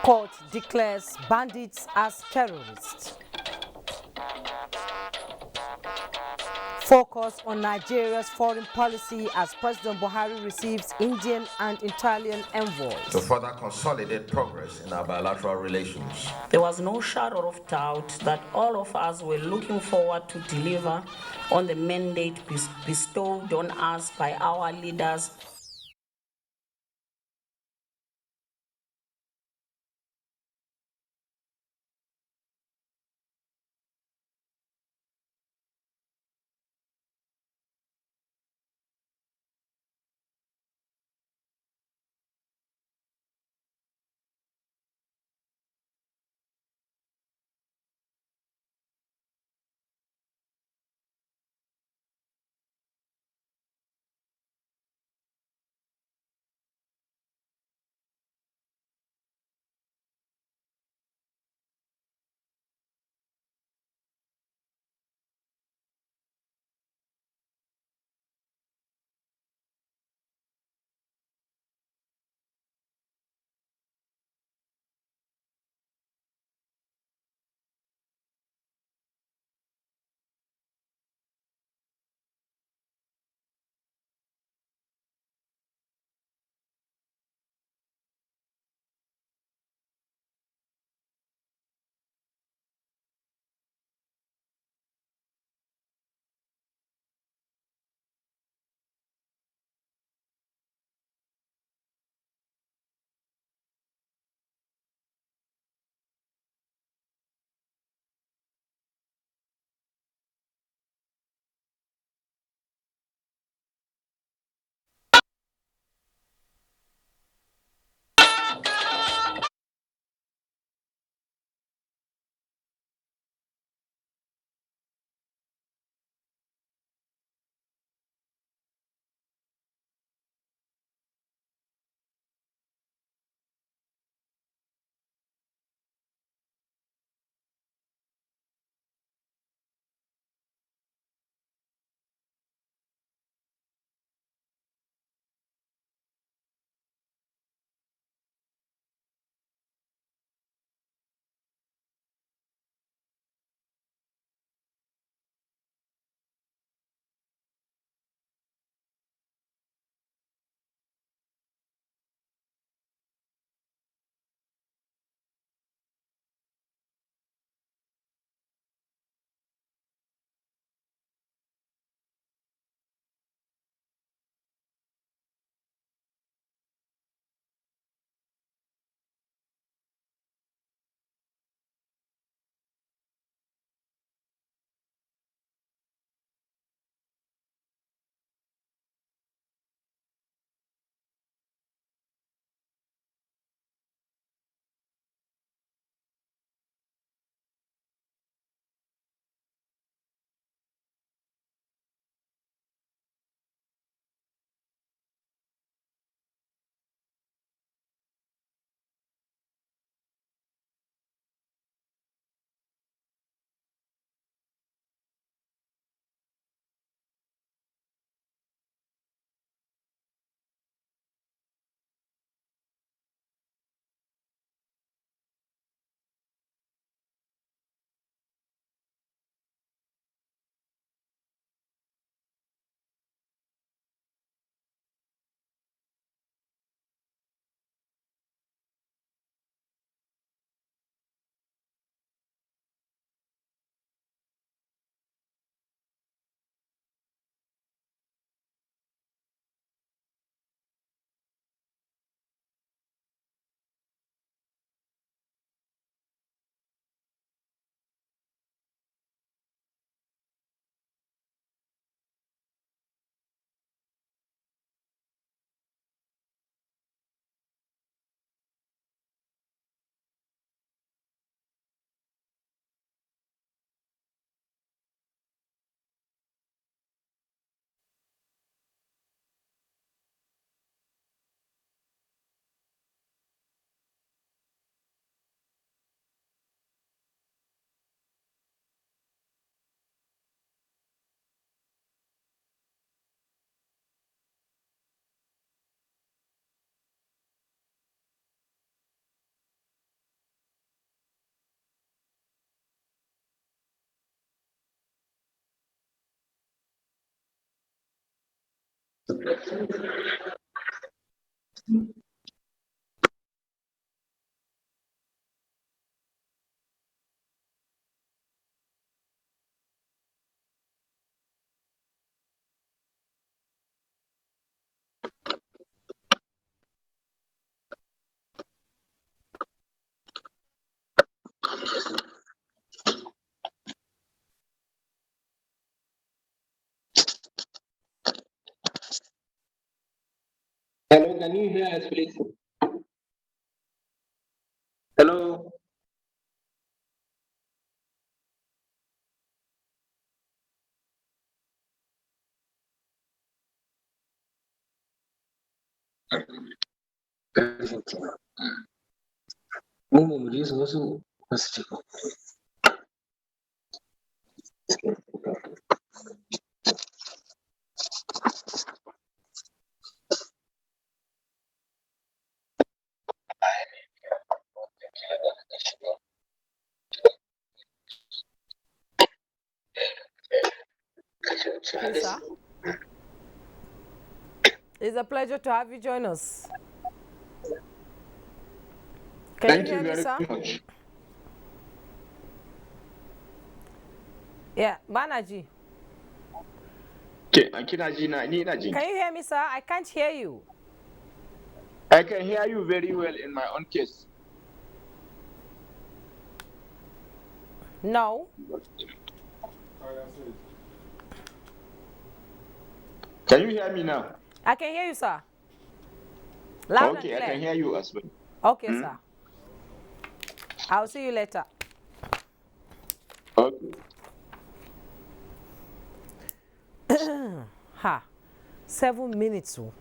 Court declares bandits as terrorists. Focus on Nigeria's foreign policy as President Buhari receives Indian and Italian envoys. To further consolidate progress in our bilateral relations. There was no shadow of doubt that all of us were looking forward to deliver on the mandate bestowed on us by our leaders. Hello, can you hear us, please? Hello. Mumu mlizo wasu wasichiko. Yes, sir. It's a pleasure to have you join us. Can Thank you hear you me, very sir? much. Yeah, Banaji. Kinaji. Can you hear me, sir? I can't hear you. I can hear you very well in my own case. No. Can you hear me now? I can hear you, sir. Loud and Okay, clear. I can hear you as well. Okay, sir. I'll see you later. Okay. Ha. 7 minutes. Oh.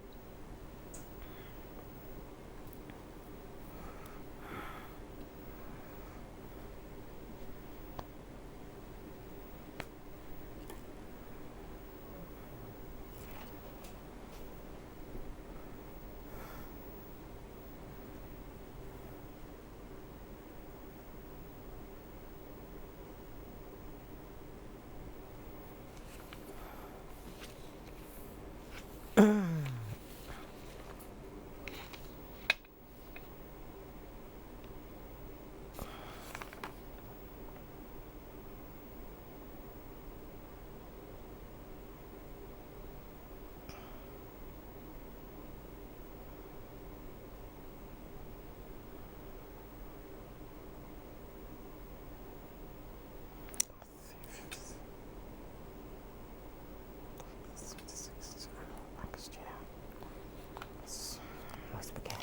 Let's begin.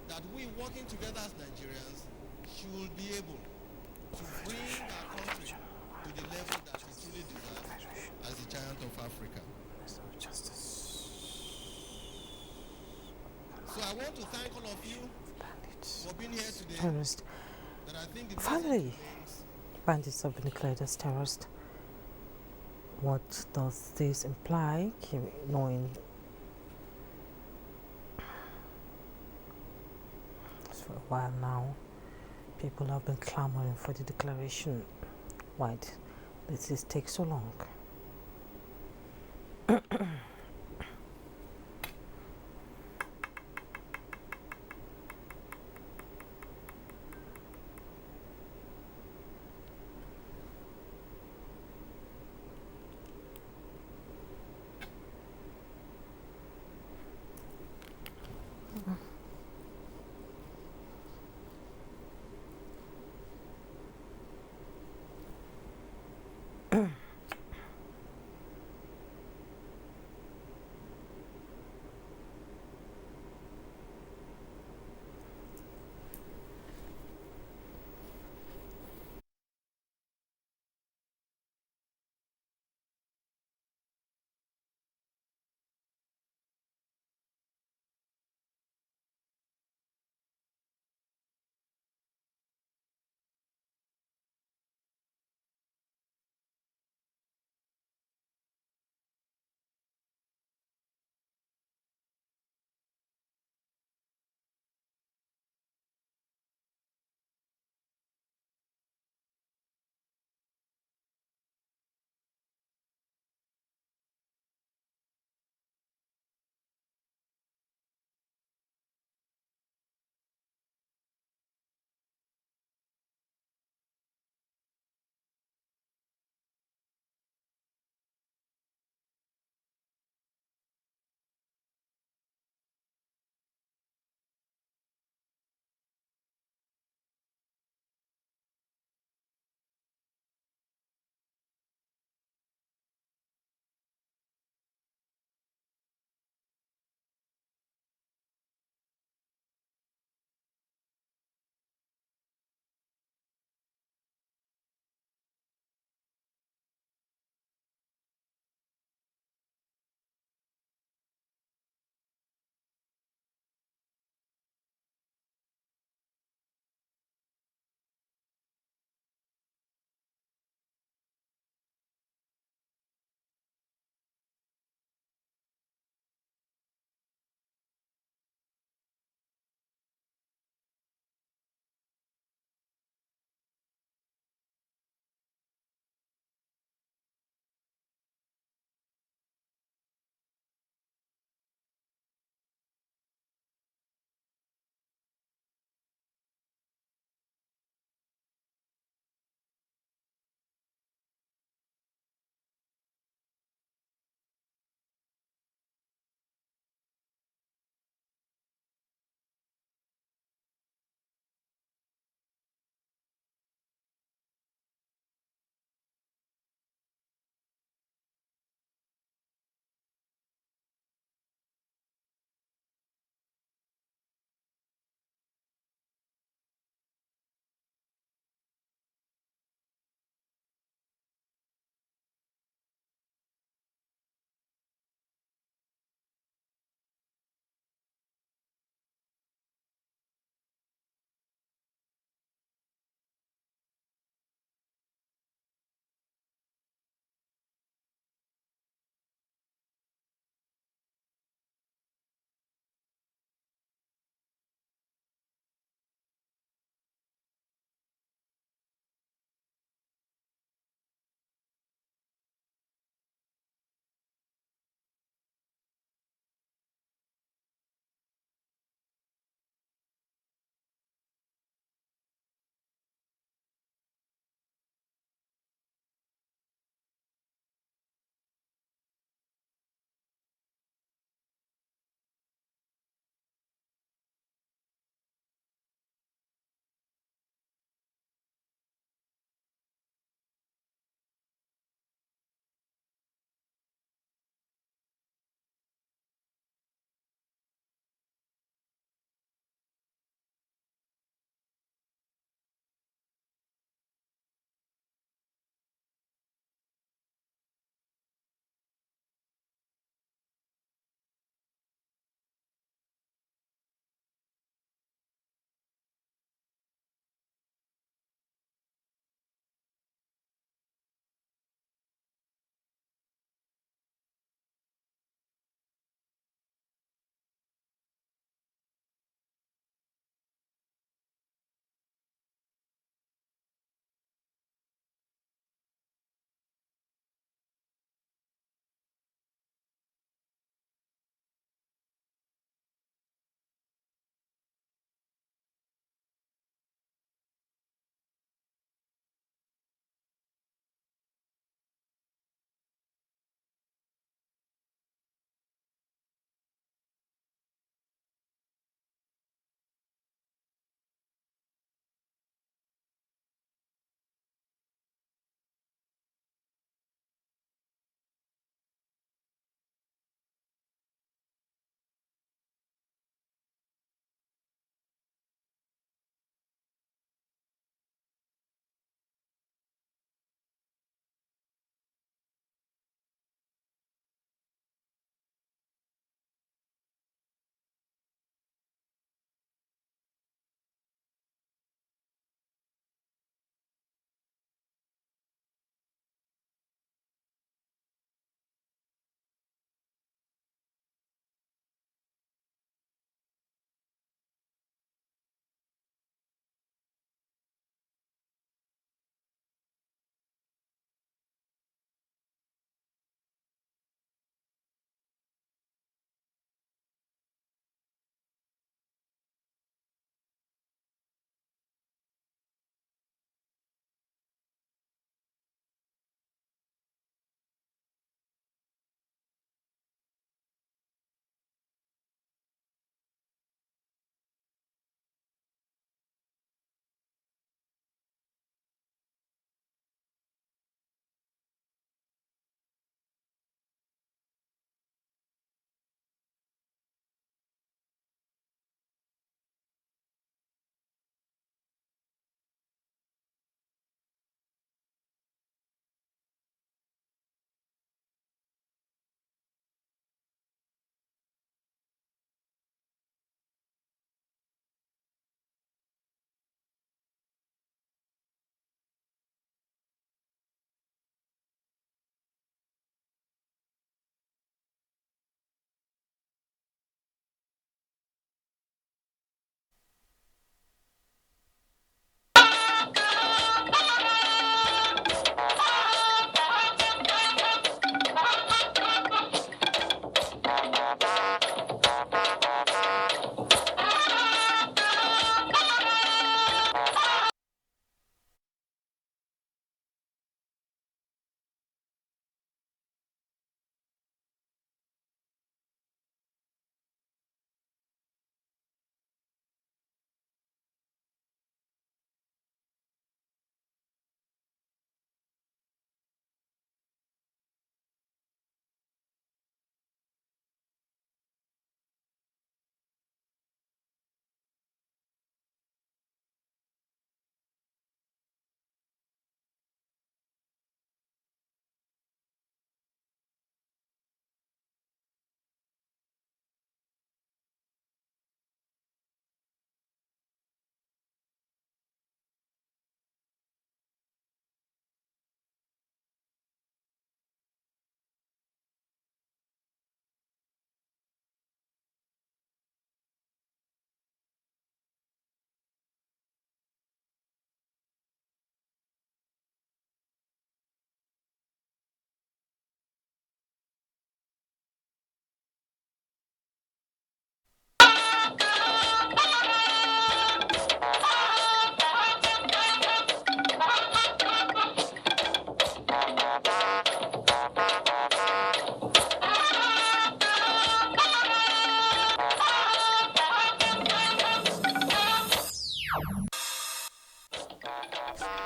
That we working together as Nigerians should be able to bring our country to the level that it truly deserves as the giant of Africa. So I want to thank all of you for being here today. Terrorist. But I think the Finally, bandits have been declared as terrorists. What does this imply? Knowing for a while now, people have been clamoring for the declaration. Why did this take so long?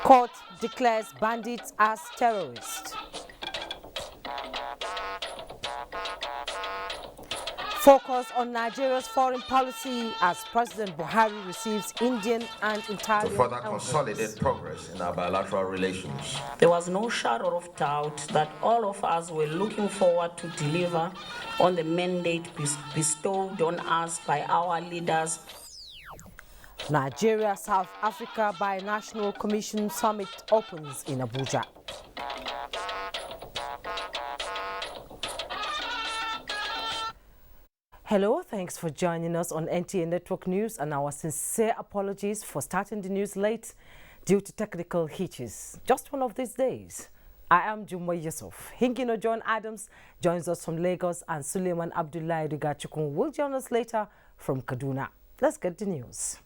Court declares bandits as terrorists. Focus on Nigeria's foreign policy as President Buhari receives Indian and To Italian further envoys. consolidate progress in our bilateral relations. There was no shadow of doubt that all of us were looking forward to deliver on the mandate bestowed on us by our leaders. Nigeria-South Africa Binational Commission Summit opens in Abuja. Hello, thanks for joining us on NTA Network News, and our sincere apologies for starting the news late due to technical hitches. Just one of these days. I am Jummai Yusuf. Hingino John Adams joins us from Lagos, and Suleiman Abdullahi Rigachukun will join us later from Kaduna. Let's get the news.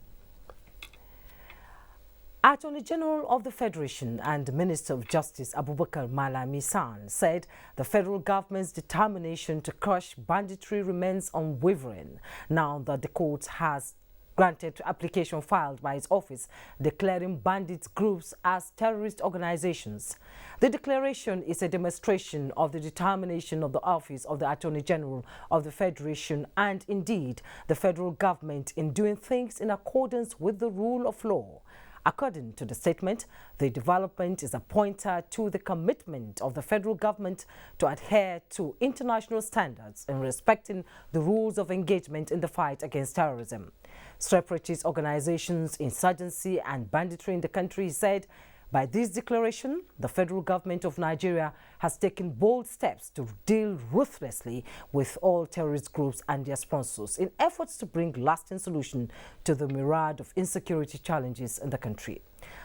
Attorney General of the Federation and Minister of Justice Abubakar Malami San said the federal government's determination to crush banditry remains unwavering now that the court has granted application filed by his office declaring bandit groups as terrorist organizations. The declaration is a demonstration of the determination of the Office of the Attorney General of the Federation and indeed the federal government in doing things in accordance with the rule of law. According to the statement, the development is a pointer to the commitment of the federal government to adhere to international standards in respecting the rules of engagement in the fight against terrorism. Separatist organizations, insurgency and banditry in the country said, by this declaration, the federal government of Nigeria has taken bold steps to deal ruthlessly with all terrorist groups and their sponsors in efforts to bring lasting solution to the myriad of insecurity challenges in the country.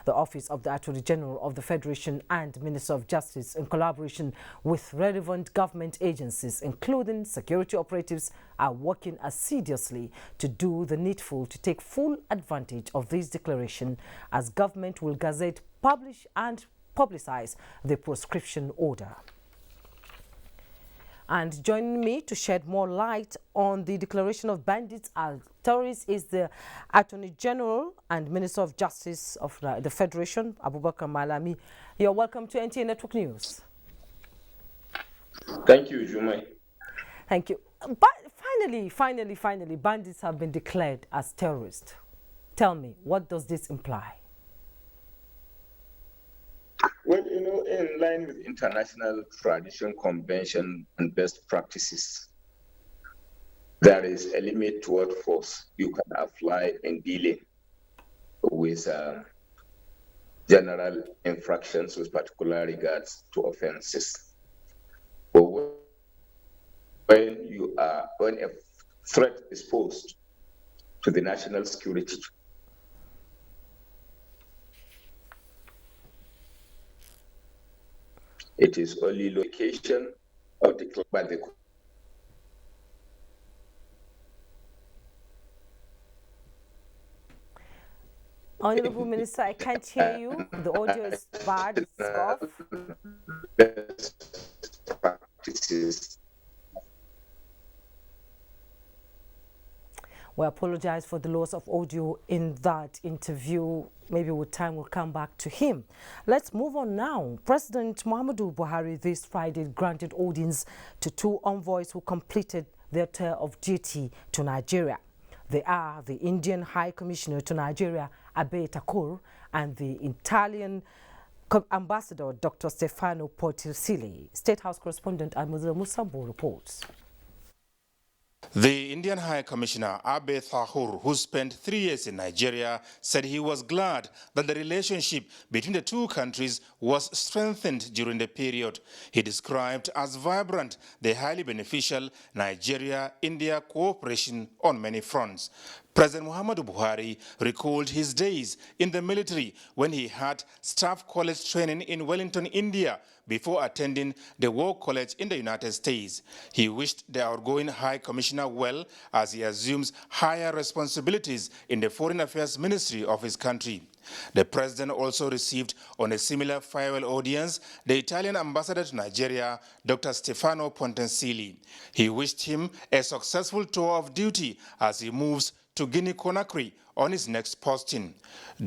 The Office of the Attorney General of the Federation and Minister of Justice, in collaboration with relevant government agencies, including security operatives, are working assiduously to do the needful to take full advantage of this declaration as government will gazette, publish and publicize the proscription order. And joining me to shed more light on the declaration of bandits as terrorists is the Attorney General and Minister of Justice of the Federation, Abubakar Malami. You're welcome to NTA Network News. Thank you, Jummai. Thank you. But finally, bandits have been declared as terrorists. Tell me, what does this imply? Well, in line with international tradition, convention, and best practices, there is a limit to what force you can apply in dealing with general infractions with particular regards to offenses. But when a threat is posed to the national security, it is only location of declared by the Honorable Minister, I can't hear you. The audio is bad. It's off. best practices. We apologize for the loss of audio in that interview. Maybe with time we'll come back to him. Let's move on now. President Muhammadu Buhari this Friday granted audience to two envoys who completed their tour of duty to Nigeria. They are the Indian High Commissioner to Nigeria, Abe Thakur, and the Italian Ambassador, Dr. Stefano Portilsilli. State House correspondent Almuza Musambo reports. The Indian High Commissioner Abe Thakur, who spent 3 years in Nigeria, said he was glad that the relationship between the two countries was strengthened during the period. He described as vibrant the highly beneficial Nigeria-India cooperation on many fronts. President Muhammadu Buhari recalled his days in the military when he had staff college training in Wellington, India, before attending the War College in the United States. He wished the outgoing High Commissioner well as he assumes higher responsibilities in the Foreign Affairs Ministry of his country. The president also received on a similar farewell audience the Italian ambassador to Nigeria, Dr. Stefano Portilsilli. He wished him a successful tour of duty as he moves to Guinea-Conakry on his next posting.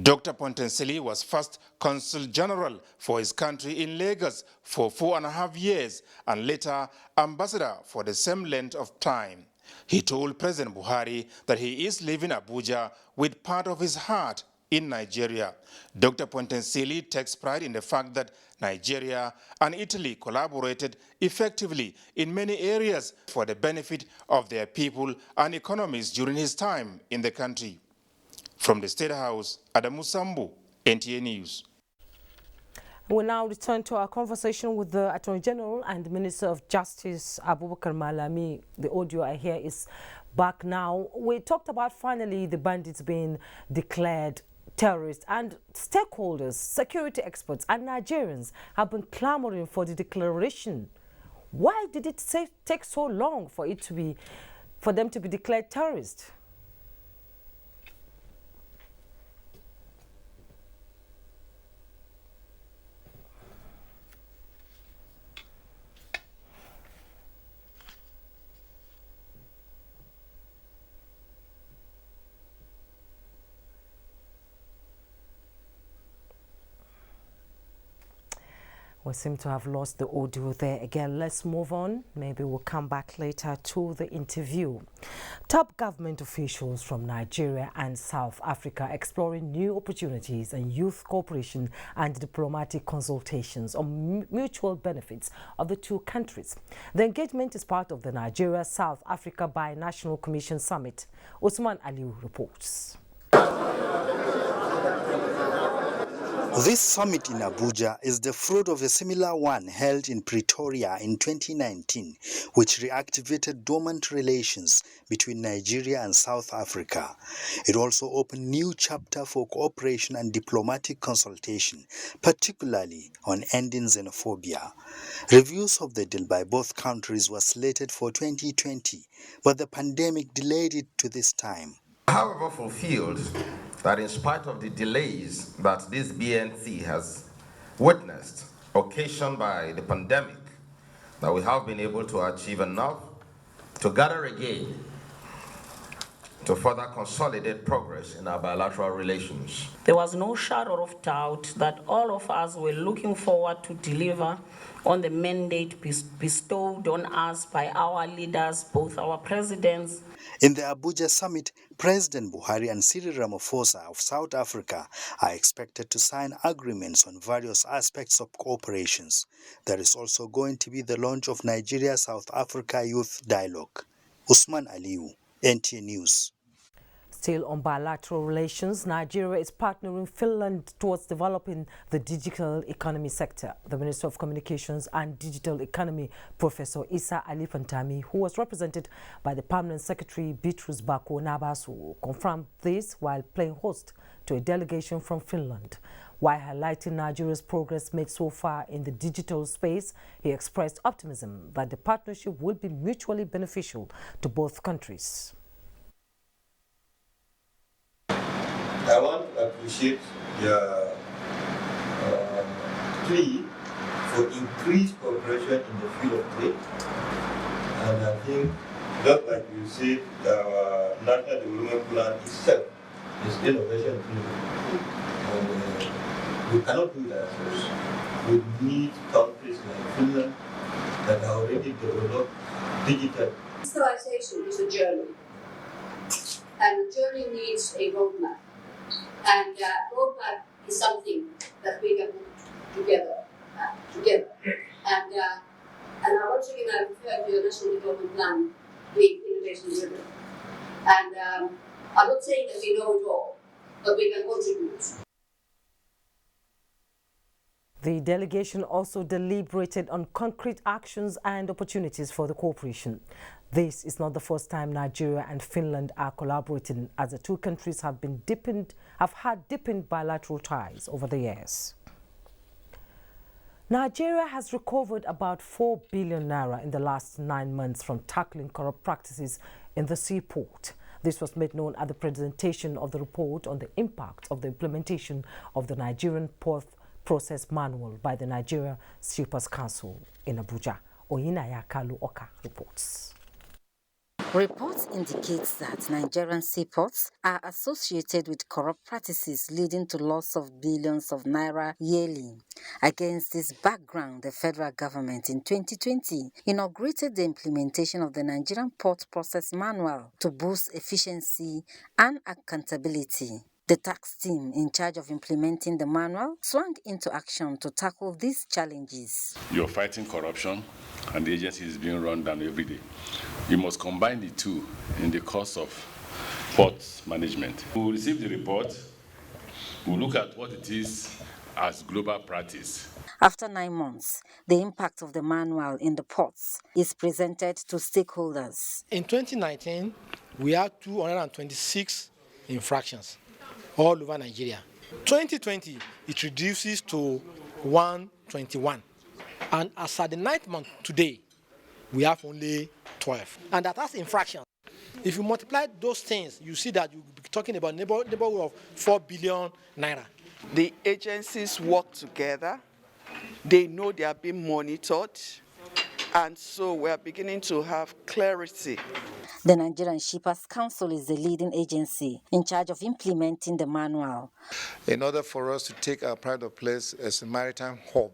Dr. Pontensili was first Consul General for his country in Lagos for 4.5 years and later ambassador for the same length of time. He told President Buhari that he is leaving Abuja with part of his heart in Nigeria. Dr. Pontensili takes pride in the fact that Nigeria and Italy collaborated effectively in many areas for the benefit of their people and economies during his time in the country. From the State House, Adamu Sambu, NTA News. We'll now return to our conversation with the Attorney General and Minister of Justice, Abubakar Malami. The audio I hear is back now. We talked about finally the bandits being declared terrorists, and stakeholders, security experts and Nigerians have been clamoring for the declaration. Why did it take so long for them to be declared terrorists? We seem to have lost the audio there again. Let's move on. Maybe we'll come back later to the interview. Top government officials from Nigeria and South Africa exploring new opportunities and youth cooperation and diplomatic consultations on mutual benefits of the two countries. The engagement is part of the Nigeria-South Africa Binational Commission Summit. Usman Aliu reports. This summit in Abuja is the fruit of a similar one held in Pretoria in 2019, which reactivated dormant relations between Nigeria and South Africa. It also opened new chapter for cooperation and diplomatic consultation, particularly on ending xenophobia. Reviews of the deal by both countries were slated for 2020, but the pandemic delayed it to this time. However, fulfilled that in spite of the delays that this BNC has witnessed, occasioned by the pandemic, that we have been able to achieve enough to gather again to further consolidate progress in our bilateral relations. There was no shadow of doubt that all of us were looking forward to deliver on the mandate bestowed on us by our leaders, both our presidents. In the Abuja summit, President Buhari and Cyril Ramaphosa of South Africa are expected to sign agreements on various aspects of cooperations. There is also going to be the launch of Nigeria-South Africa Youth Dialogue. Usman Aliu, NTA News. Still on bilateral relations, Nigeria is partnering Finland towards developing the digital economy sector. The Minister of Communications and Digital Economy, Professor Isa Ali Fantami, who was represented by the Permanent Secretary Bitrus Bako Nabasu, confirmed this while playing host to a delegation from Finland. While highlighting Nigeria's progress made so far in the digital space, he expressed optimism that the partnership will be mutually beneficial to both countries. I want to appreciate your plea for increased cooperation in the field of trade. And I think, just like you said, our National Development Plan itself is innovation driven. And we cannot do that ourselves. We need countries like Finland that are already developed digital. Digitalization is a journey, and the journey needs a roadmap. And roadmap is something that we can put together. And once again, I refer to the National Development Plan being innovation driven. And I'm not saying that we know it all, but we can contribute. The delegation also deliberated on concrete actions and opportunities for the cooperation. This is not the first time Nigeria and Finland are collaborating, as the two countries have had deepened bilateral ties over the years. Nigeria has recovered about 4 billion naira in the last 9 months from tackling corrupt practices in the seaport. This was made known at the presentation of the report on the impact of the implementation of the Nigerian Port Process Manual by the Nigeria Shippers Council in Abuja. Oyinaya Kalu Oka reports. Reports indicate that Nigerian seaports are associated with corrupt practices leading to loss of billions of naira yearly. Against this background, the federal government in 2020 inaugurated the implementation of the Nigerian Port Process Manual to boost efficiency and accountability. The tax team in charge of implementing the manual swung into action to tackle these challenges. You're fighting corruption, and the agency is being run down every day. You must combine the two in the course of port management. We will receive the report. We'll look at what it is as global practice. After 9 months, the impact of the manual in the ports is presented to stakeholders. In 2019, we had 226 infractions all over Nigeria. 2020, it reduces to 121. And as at the 9th month today, we have only 12. And that's infractions. If you multiply those things, you see that you'll be talking about neighborhood of 4 billion naira. The agencies work together. They know they are being monitored. And so we are beginning to have clarity. The Nigerian Shippers Council is the leading agency in charge of implementing the manual. In order for us to take our pride of place as a maritime hub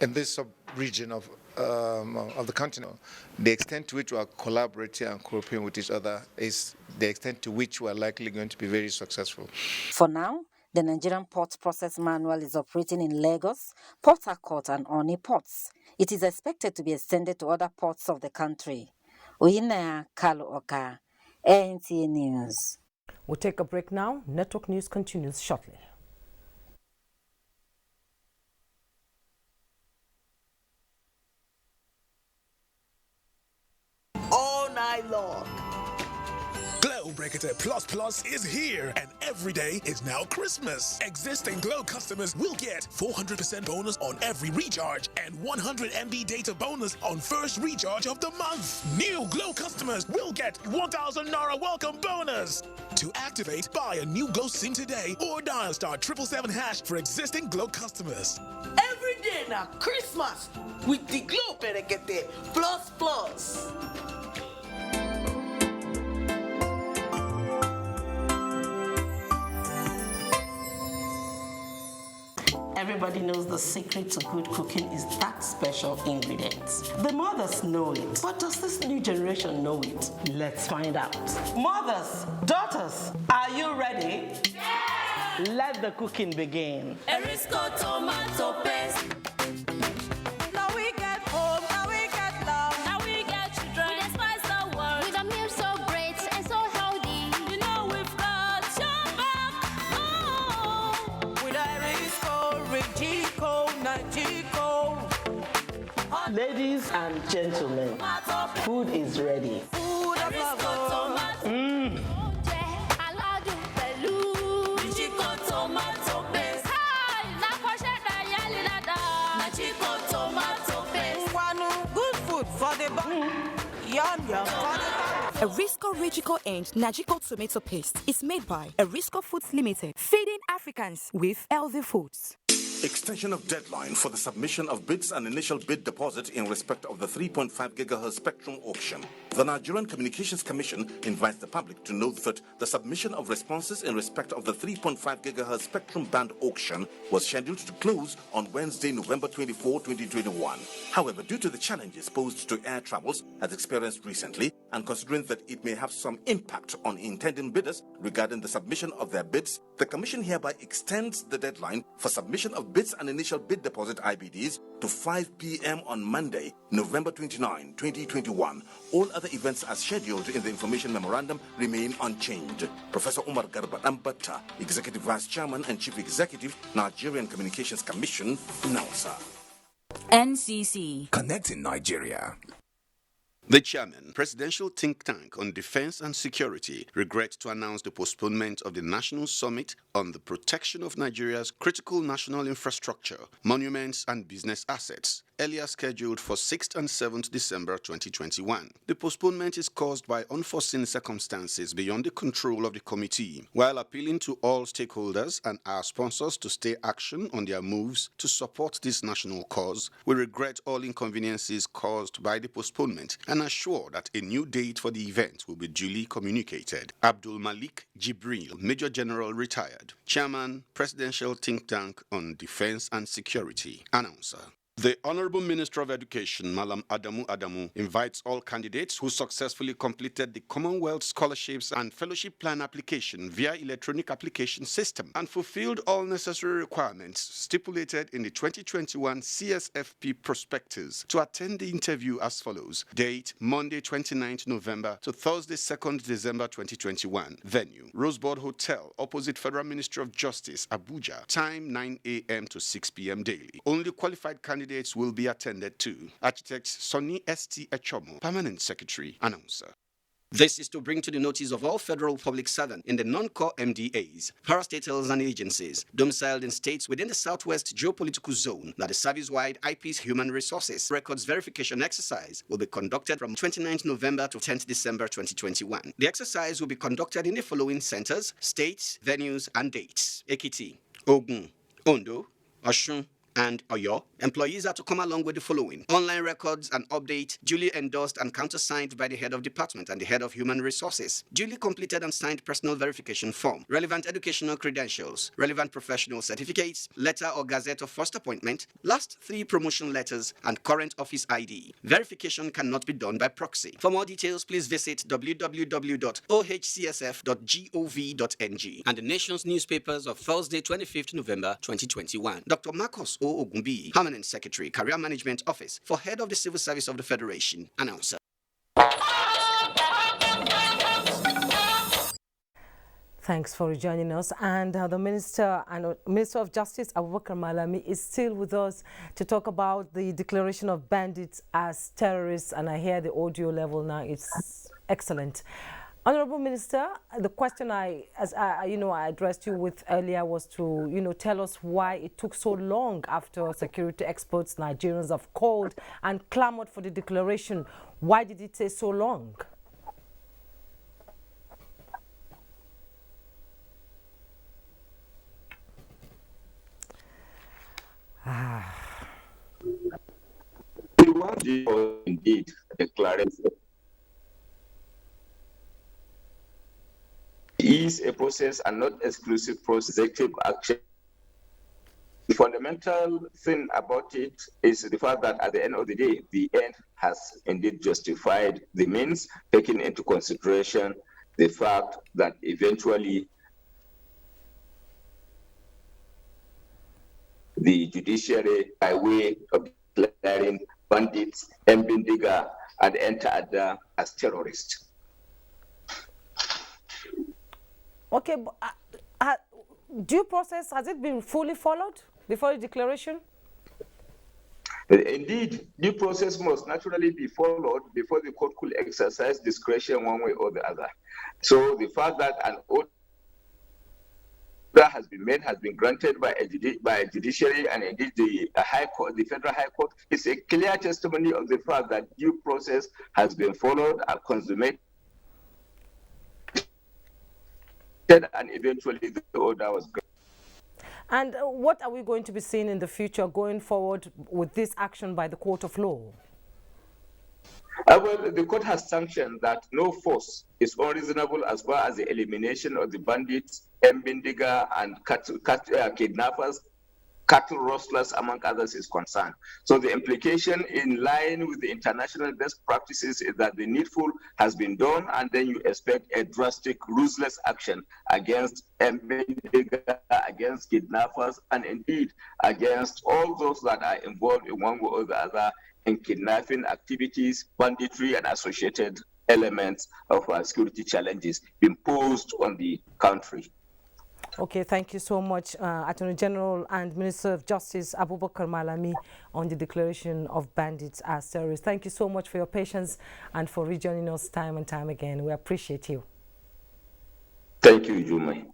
in this sub-region of the continent, the extent to which we are collaborating and cooperating with each other is the extent to which we are likely going to be very successful. For now, the Nigerian Port Process Manual is operating in Lagos, Port Harcourt and Oni ports. It is expected to be extended to other ports of the country. Oyinaya Kalu Oka, NTA News. We'll take a break now. Network News continues shortly. All night long. Glow Breakator Plus is here, and every day is now Christmas. Existing Glow customers will get 400% bonus on every recharge and 100 MB data bonus on first recharge of the month. New Glow customers will get 1,000 Naira welcome bonus. To activate, buy a new Glow SIM today or dial *777# for existing Glow customers. Every day now Christmas with the Glow Breakator Plus. Everybody knows the secret to good cooking is that special ingredient. The mothers know it, but does this new generation know it? Let's find out. Mothers, daughters, are you ready? Yes! Let the cooking begin. Erisco tomato paste. Now we get home, now we get love, now we get children. With a spice the world, with a meal so great and so healthy. You know we've got your back. Oh, with Erisco, Rigico, Nagico. Ladies and gentlemen, food is ready. Food of love. Tomato paste. Good food for the body. Yum for the body. Erisco Rigico and Nagico tomato paste is made by Erisco Foods Limited, feeding Africans with healthy foods. Extension of deadline for the submission of bids and initial bid deposit in respect of the 3.5 GHz spectrum auction. The Nigerian Communications Commission invites the public to note that the submission of responses in respect of the 3.5 GHz spectrum band auction was scheduled to close on Wednesday, November 24, 2021. However, due to the challenges posed to air travels as experienced recently, and considering that it may have some impact on intending bidders regarding the submission of their bids, the Commission hereby extends the deadline for submission of bids and initial bid deposit IBDs to 5 p.m. on Monday, November 29, 2021. All other events as scheduled in the information memorandum remain unchanged. Professor Umar Garba Ambata, Executive Vice Chairman and Chief Executive, Nigerian Communications Commission, NAUSA. NCC. Connecting Nigeria. The chairman, Presidential Think Tank on Defense and Security, regrets to announce the postponement of the National Summit on the protection of Nigeria's critical national infrastructure, monuments and business assets, earlier scheduled for 6th and 7th December 2021. The postponement is caused by unforeseen circumstances beyond the control of the committee, while appealing to all stakeholders and our sponsors to stay action on their moves to support this national cause. We regret all inconveniences caused by the postponement and assure that a new date for the event will be duly communicated. Abdul Malik Jibril, Major General retired, Chairman, Presidential Think Tank on Defense and Security. Announcer. The Honorable Minister of Education, Malam Adamu, invites all candidates who successfully completed the Commonwealth Scholarships and Fellowship Plan application via electronic application system and fulfilled all necessary requirements stipulated in the 2021 CSFP prospectus to attend the interview as follows. Date, Monday 29th November to Thursday 2nd December 2021. Venue, Rosebud Hotel, opposite Federal Ministry of Justice, Abuja. Time, 9 a.m. to 6 p.m. daily. Only qualified candidates will be attended to. Architect Sonny S.T. Echomo, Permanent Secretary, Announcer. This is to bring to the notice of all federal public servants in the non-core MDAs, parastatals and agencies domiciled in states within the Southwest Geopolitical Zone that the service-wide IP's Human Resources Records Verification Exercise will be conducted from 29th November to 10th December 2021. The exercise will be conducted in the following centers, states, venues, and dates: Ekiti, Ogun, Ondo, Osun, and Oyo. Employees are to come along with the following: online records and update, duly endorsed and countersigned by the head of department and the head of human resources, duly completed and signed personal verification form, relevant educational credentials, relevant professional certificates, letter or gazette of first appointment, last 3 promotion letters, and current office ID. Verification cannot be done by proxy. For more details, please visit www.ohcsf.gov.ng and the nation's newspapers of Thursday, 25th November 2021. Dr. Marcos O. Ogunbi, Permanent Secretary, Career Management Office for Head of the Civil Service of the Federation, Announcer. Thanks for joining us. And the Minister of Justice, Abubakar Malami, is still with us to talk about the declaration of bandits as terrorists. And I hear the audio level now. It's excellent. Honorable Minister, the question I addressed you with earlier was to, tell us why it took so long after security experts, Nigerians have called and clamored for the declaration. Why did it take so long? Indeed, declaration is a process and not exclusive process, active action. The fundamental thing about it is the fact that at the end of the day, the end has indeed justified the means, taking into consideration the fact that eventually the judiciary, by way of declaring bandits, Mbindiga, and Enter as terrorists. Okay, but due process, has it been fully followed before the declaration? Indeed, due process must naturally be followed before the court could exercise discretion one way or the other. So the fact that an order has been made, has been granted by a judiciary and indeed the High Court, the Federal High Court, is a clear testimony of the fact that due process has been followed and consummated, and eventually the order was granted. And what are we going to be seeing in the future going forward with this action by the Court of Law? Well, the court has sanctioned that no force is unreasonable as far as the elimination of the bandits, Mbindiga, and kidnappers, cattle rustlers, among others, is concerned. So the implication in line with the international best practices is that the needful has been done, and then you expect a drastic, ruthless action against Mbindiga, against kidnappers, and indeed against all those that are involved in one way or the other in kidnapping activities, banditry, and associated elements of security challenges imposed on the country. Okay, thank you so much, Attorney General and Minister of Justice Abubakar Malami, on the declaration of bandits as terrorists. Thank you so much for your patience and for rejoining us time and time again. We appreciate you. Thank you, Jummai.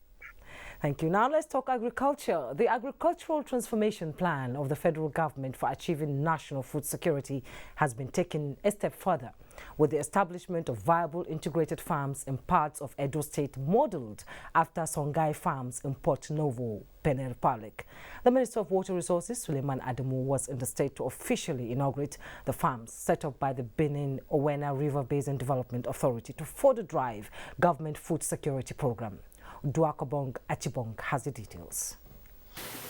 Thank you. Now let's talk agriculture. The agricultural transformation plan of the federal government for achieving national food security has been taken a step further, with the establishment of viable integrated farms in parts of Edo State modeled after Songhai farms in Port Novo, Benin Republic. The Minister of Water Resources, Suleiman Adamu, was in the state to officially inaugurate the farms set up by the Benin Owena River Basin Development Authority to further drive government food security program. Duakobong Achibong has the details.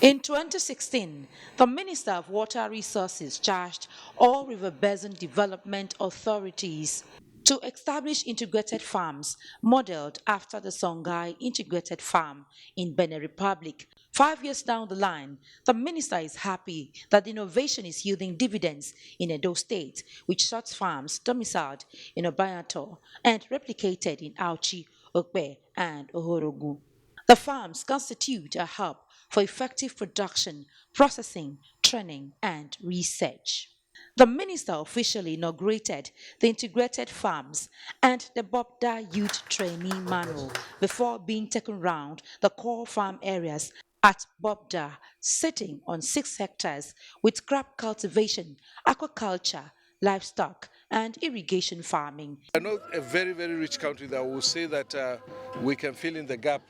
In 2016, the Minister of Water Resources charged all river basin development authorities to establish integrated farms modeled after the Songhai Integrated Farm in Benin Republic. 5 years down the line, the minister is happy that the innovation is yielding dividends in Edo State, with such farms domiciled in Obayato and replicated in Auchi, Okpe, and Ohorogu. The farms constitute a hub for effective production, processing, training, and research. The minister officially inaugurated the integrated farms and the Bobda Youth Trainee Manual before being taken round the core farm areas at Bobda, sitting on 6 hectares with crop cultivation, aquaculture, livestock, and irrigation farming. We're not a very, very rich country that will say that we can fill in the gap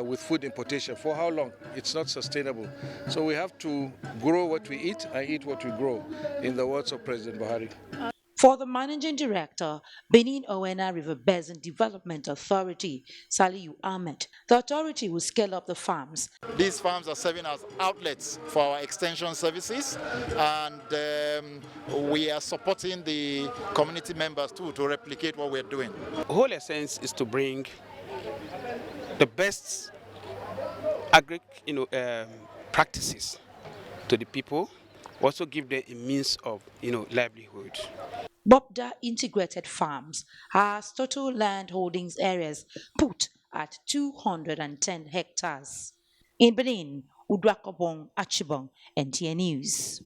with food importation. For how long? It's not sustainable. So we have to grow what we eat and eat what we grow, in the words of President Buhari. For the Managing Director, Benin Owena River Basin Development Authority, Saliu Ahmed, the authority will scale up the farms. These farms are serving as outlets for our extension services, and we are supporting the community members too to replicate what we're doing. The whole essence is to bring the best agri practices to the people, also give them a means of livelihood. Bobda Integrated Farms has total land holdings areas put at 210 hectares. In Benin, Uduakobong Achibong, NTA News.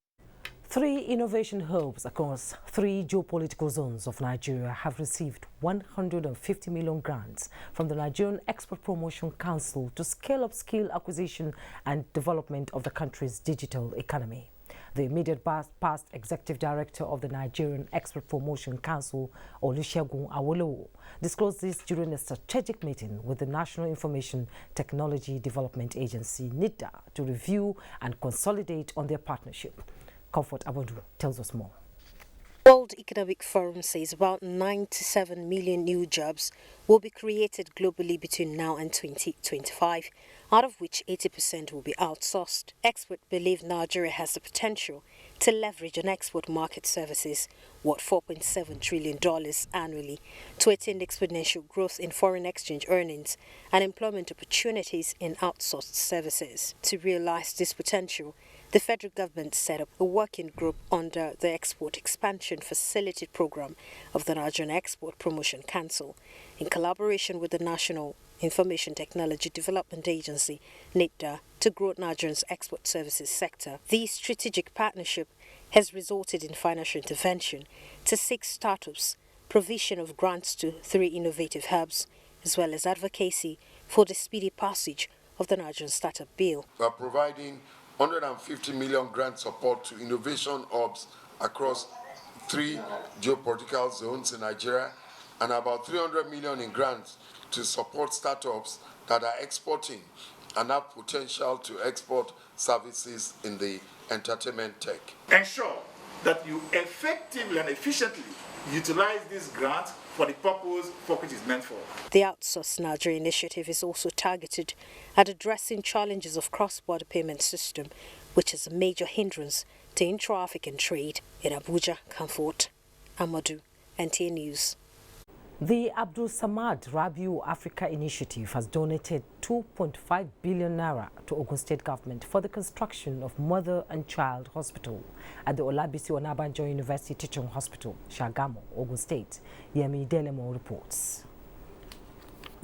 3 innovation hubs across 3 geopolitical zones of Nigeria have received 150 million grants from the Nigerian Export Promotion Council to scale up skill acquisition and development of the country's digital economy. The immediate past executive director of the Nigerian Export Promotion Council, Olusegun Awolowo, disclosed this during a strategic meeting with the National Information Technology Development Agency, NIDA, to review and consolidate on their partnership. Comfort Abodu tells us more. World Economic Forum says about 97 million new jobs will be created globally between now and 2025, out of which 80% will be outsourced. Experts believe Nigeria has the potential to leverage on export market services worth $4.7 trillion annually to attain exponential growth in foreign exchange earnings and employment opportunities in outsourced services. To realize this potential, the federal government set up a working group under the Export Expansion Facility Program of the Nigerian Export Promotion Council, in collaboration with the National Information Technology Development Agency, NIDA, to grow Nigeria's export services sector. This strategic partnership has resulted in financial intervention to 6 startups, provision of grants to 3 innovative hubs, as well as advocacy for the speedy passage of the Nigerian Startup Bill. We are providing 150 million grant support to innovation hubs across 3 geopolitical zones in Nigeria, and about 300 million in grants to support startups that are exporting and have potential to export services in the entertainment tech. Ensure that you effectively and efficiently utilize this grant for the purpose for which it's meant for. The Outsource Nigeria initiative is also targeted at addressing challenges of cross-border payment system, which is a major hindrance to intra-African trade. In Abuja, Comfort Amadou, NTA News. The Abdul Samad Rabiu Africa Initiative has donated 2.5 billion naira to Ogun State government for the construction of Mother and Child Hospital at the Olabisi Onabanjo University Teaching Hospital, Shagamu, Ogun State. Yemi Delemo reports.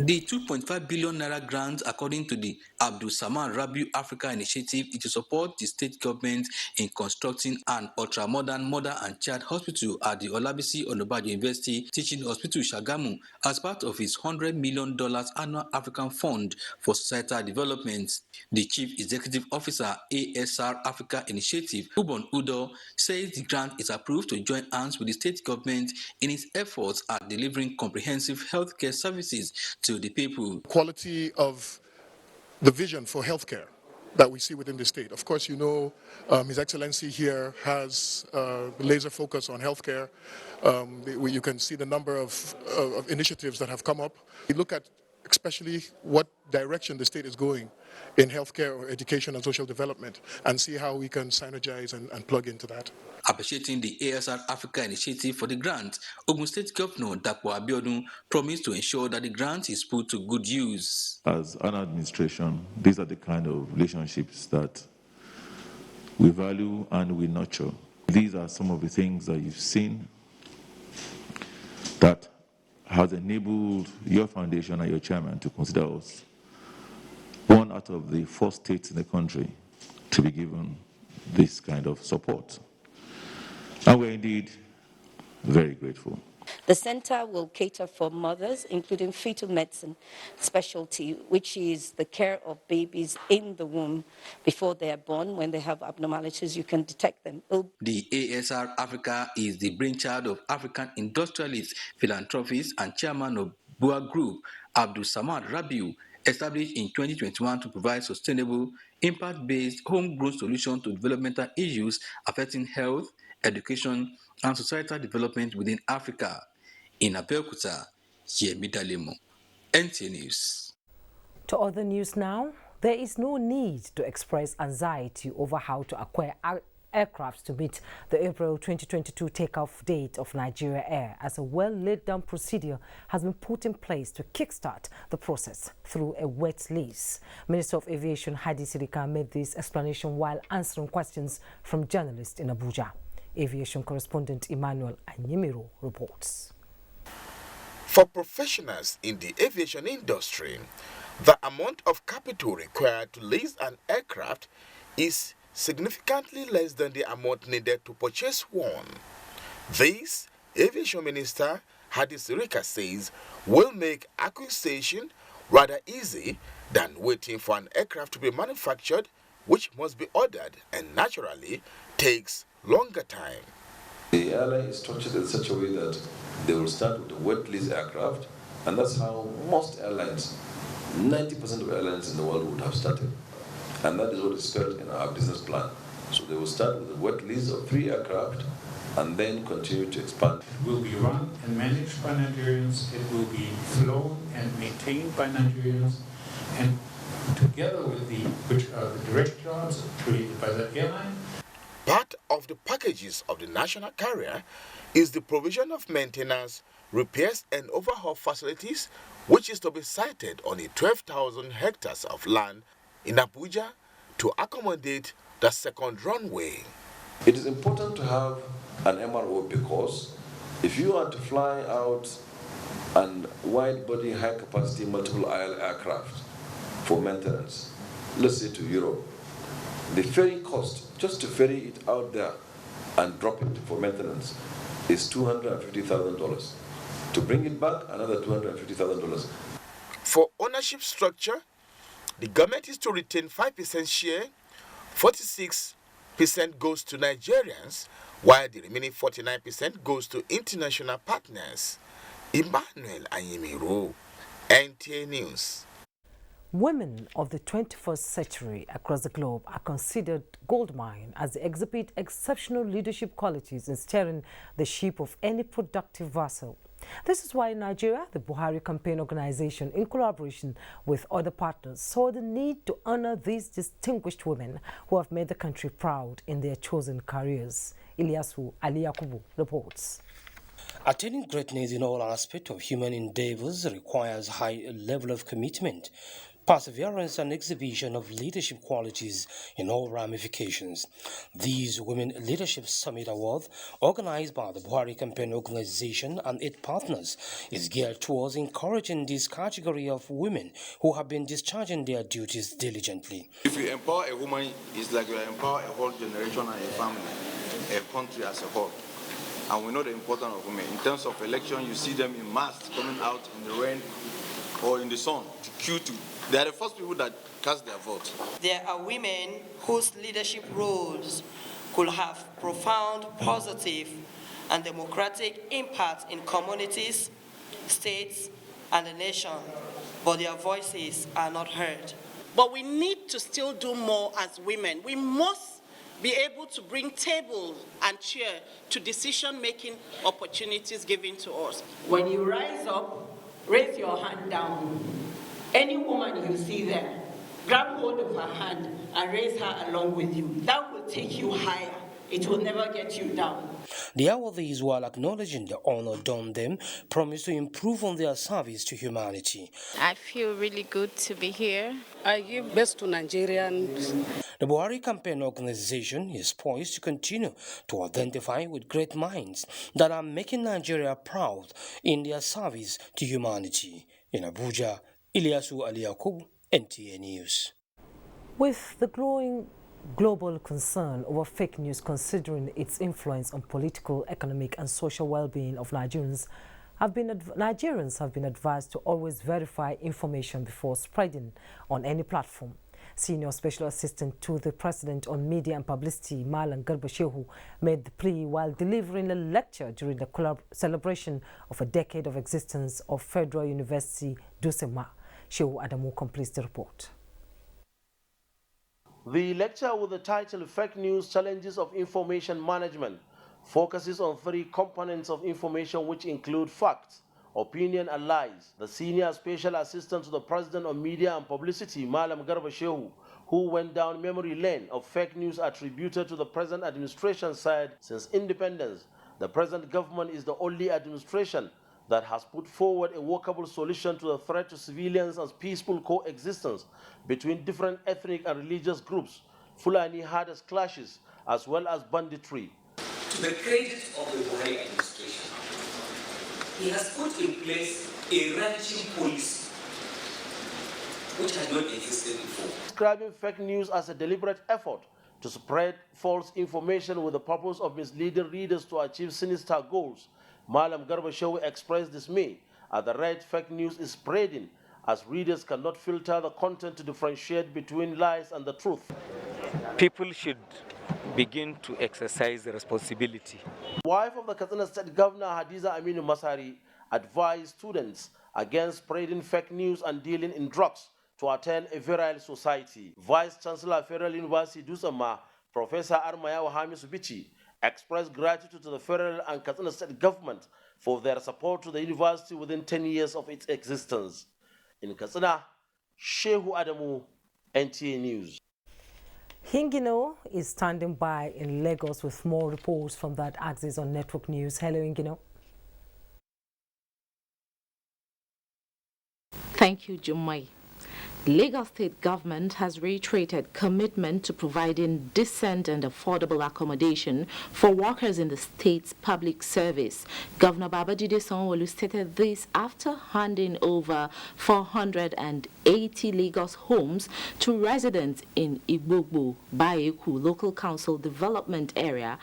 The 2.5 billion naira grant, according to the Abdul Samad Rabiu Africa Initiative, is to support the state government in constructing an ultra-modern mother and child hospital at the Olabisi Onabanjo University Teaching Hospital Shagamu as part of its $100 million annual African Fund for Societal Development. The Chief Executive Officer, ASR Africa Initiative, Ubon Udo, says the grant is approved to join hands with the state government in its efforts at delivering comprehensive healthcare services to the people. Quality of the vision for healthcare that we see within the state. Of course, you know, His Excellency here has laser focus on healthcare. You can see the number of initiatives that have come up. We look at especially what direction the state is going in healthcare or education and social development and see how we can synergize and plug into that. Appreciating the ASR Africa Initiative for the grant, Ogun State Governor Dapo Abiodun promised to ensure that the grant is put to good use. As an administration, these are the kind of relationships that we value and we nurture. These are some of the things that you've seen that has enabled your foundation and your chairman to consider us one out of the 4 states in the country to be given this kind of support. And we're indeed very grateful. The center will cater for mothers, including fetal medicine specialty, which is the care of babies in the womb before they are born. When they have abnormalities, you can detect them. The ASR Africa is the brainchild of African industrialist, philanthropist, and chairman of Bua Group, Abdul Samad Rabiu, established in 2021 to provide sustainable, impact-based, homegrown solutions to developmental issues affecting health, education, and societal development within Africa. In Abeokuta, Yemi Dalemo, NTA News. To other news now, there is no need to express anxiety over how to acquire aircraft to meet the April 2022 takeoff date of Nigeria Air, as a well-laid-down procedure has been put in place to kickstart the process through a wet lease. Minister of Aviation Hadi Sirika made this explanation while answering questions from journalists in Abuja. Aviation correspondent Emmanuel Anyimiro reports. For professionals in the aviation industry, the amount of capital required to lease an aircraft is significantly less than the amount needed to purchase one. This, Aviation Minister Hadi Sirika says, will make acquisition rather easy than waiting for an aircraft to be manufactured, which must be ordered and naturally takes longer time. The airline is structured in such a way that they will start with a wet lease aircraft, and that's how most airlines, 90% of airlines in the world would have started. And that is what is spelled in our business plan. So they will start with a wet lease of 3 aircraft and then continue to expand. It will be run and managed by Nigerians, it will be flown and maintained by Nigerians, and together with which are the direct jobs created by the airline. Part of the packages of the national carrier is the provision of maintenance, repairs and overhaul facilities, which is to be sited on the 12,000 hectares of land in Abuja to accommodate the second runway. It is important to have an MRO because if you are to fly out an wide-body, high-capacity, multiple-aisle aircraft for maintenance, let's say to Europe, the ferry cost just to ferry it out there and drop it for maintenance is $250,000. To bring it back, another $250,000. For ownership structure, the government is to retain 5% share, 46% goes to Nigerians, while the remaining 49% goes to international partners. Emmanuel Anyimiro, NTA News. Women of the 21st century across the globe are considered goldmine as they exhibit exceptional leadership qualities in steering the ship of any productive vessel. This is why in Nigeria, the Buhari Campaign Organization, in collaboration with other partners, saw the need to honor these distinguished women who have made the country proud in their chosen careers. Ilyasu Ali Yakubu reports. Attaining greatness in all aspects of human endeavors requires a high level of commitment, perseverance and exhibition of leadership qualities in all ramifications. These Women Leadership Summit Award, organized by the Buhari Campaign Organization and its partners, is geared towards encouraging this category of women who have been discharging their duties diligently. If you empower a woman, it's like you empower a whole generation and a family, a country as a whole. And we know the importance of women. In terms of election, you see them in mass coming out in the rain or in the sun to queue to. They are the first people that cast their vote. There are women whose leadership roles could have profound positive and democratic impact in communities, states, and the nation, but their voices are not heard. But we need to still do more as women. We must be able to bring table and chair to decision-making opportunities given to us. When you rise up, raise your hand down. Any woman you see there, grab hold of her hand and raise her along with you. That will take you higher. It will never get you down. The awardees, while acknowledging the honor done them, promise to improve on their service to humanity. I feel really good to be here. I give best to Nigerians. The Buhari Campaign Organization is poised to continue to identify with great minds that are making Nigeria proud in their service to humanity. In Abuja, Ilyasu Aliyaku, NTA News. With the growing global concern over fake news considering its influence on political, economic and social well-being of Nigerians have been advised to always verify information before spreading on any platform. Senior Special Assistant to the President on Media and Publicity, Malam Garba Shehu, made the plea while delivering a lecture during the celebration of a decade of existence of Federal University Jummai. Shehu Adamu completes the report. The lecture, with the title Fake News Challenges of Information Management, focuses on three components of information which include facts, opinion and lies. The Senior Special Assistant to the President on Media and Publicity, Malam Garba Shehu, who went down memory lane of fake news attributed to the present administration, said since independence, the present government is the only administration that has put forward a workable solution to the threat to civilians and peaceful coexistence between different ethnic and religious groups, Fulani herders clashes, as well as banditry. To the credit of the Buhari administration, he has put in place a ranching policy which had not existed before. Describing fake news as a deliberate effort to spread false information with the purpose of misleading readers to achieve sinister goals, Malam Garba Shehu expressed dismay at the rate fake news is spreading, as readers cannot filter the content to differentiate between lies and the truth. People should begin to exercise responsibility. The wife of the Katsina State Governor Hadiza Aminu Masari advised students against spreading fake news and dealing in drugs to attain a virile society. Vice Chancellor Federal University Jummai, Professor Armayawa Hamisu Bichi, expressed gratitude to the federal and Katsina State government for their support to the university within 10 years of its existence. In Katsina, Shehu Adamu, NTA News. Hingino is standing by in Lagos with more reports from that axis on Network News. Hello, Hingino. Thank you, Jummai. Lagos State government has reiterated commitment to providing decent and affordable accommodation for workers in the state's public service. Governor Babajide Sanwo-Olu stated this after handing over 480 Lagos homes to residents in Igbogbo, Bayeku local council development area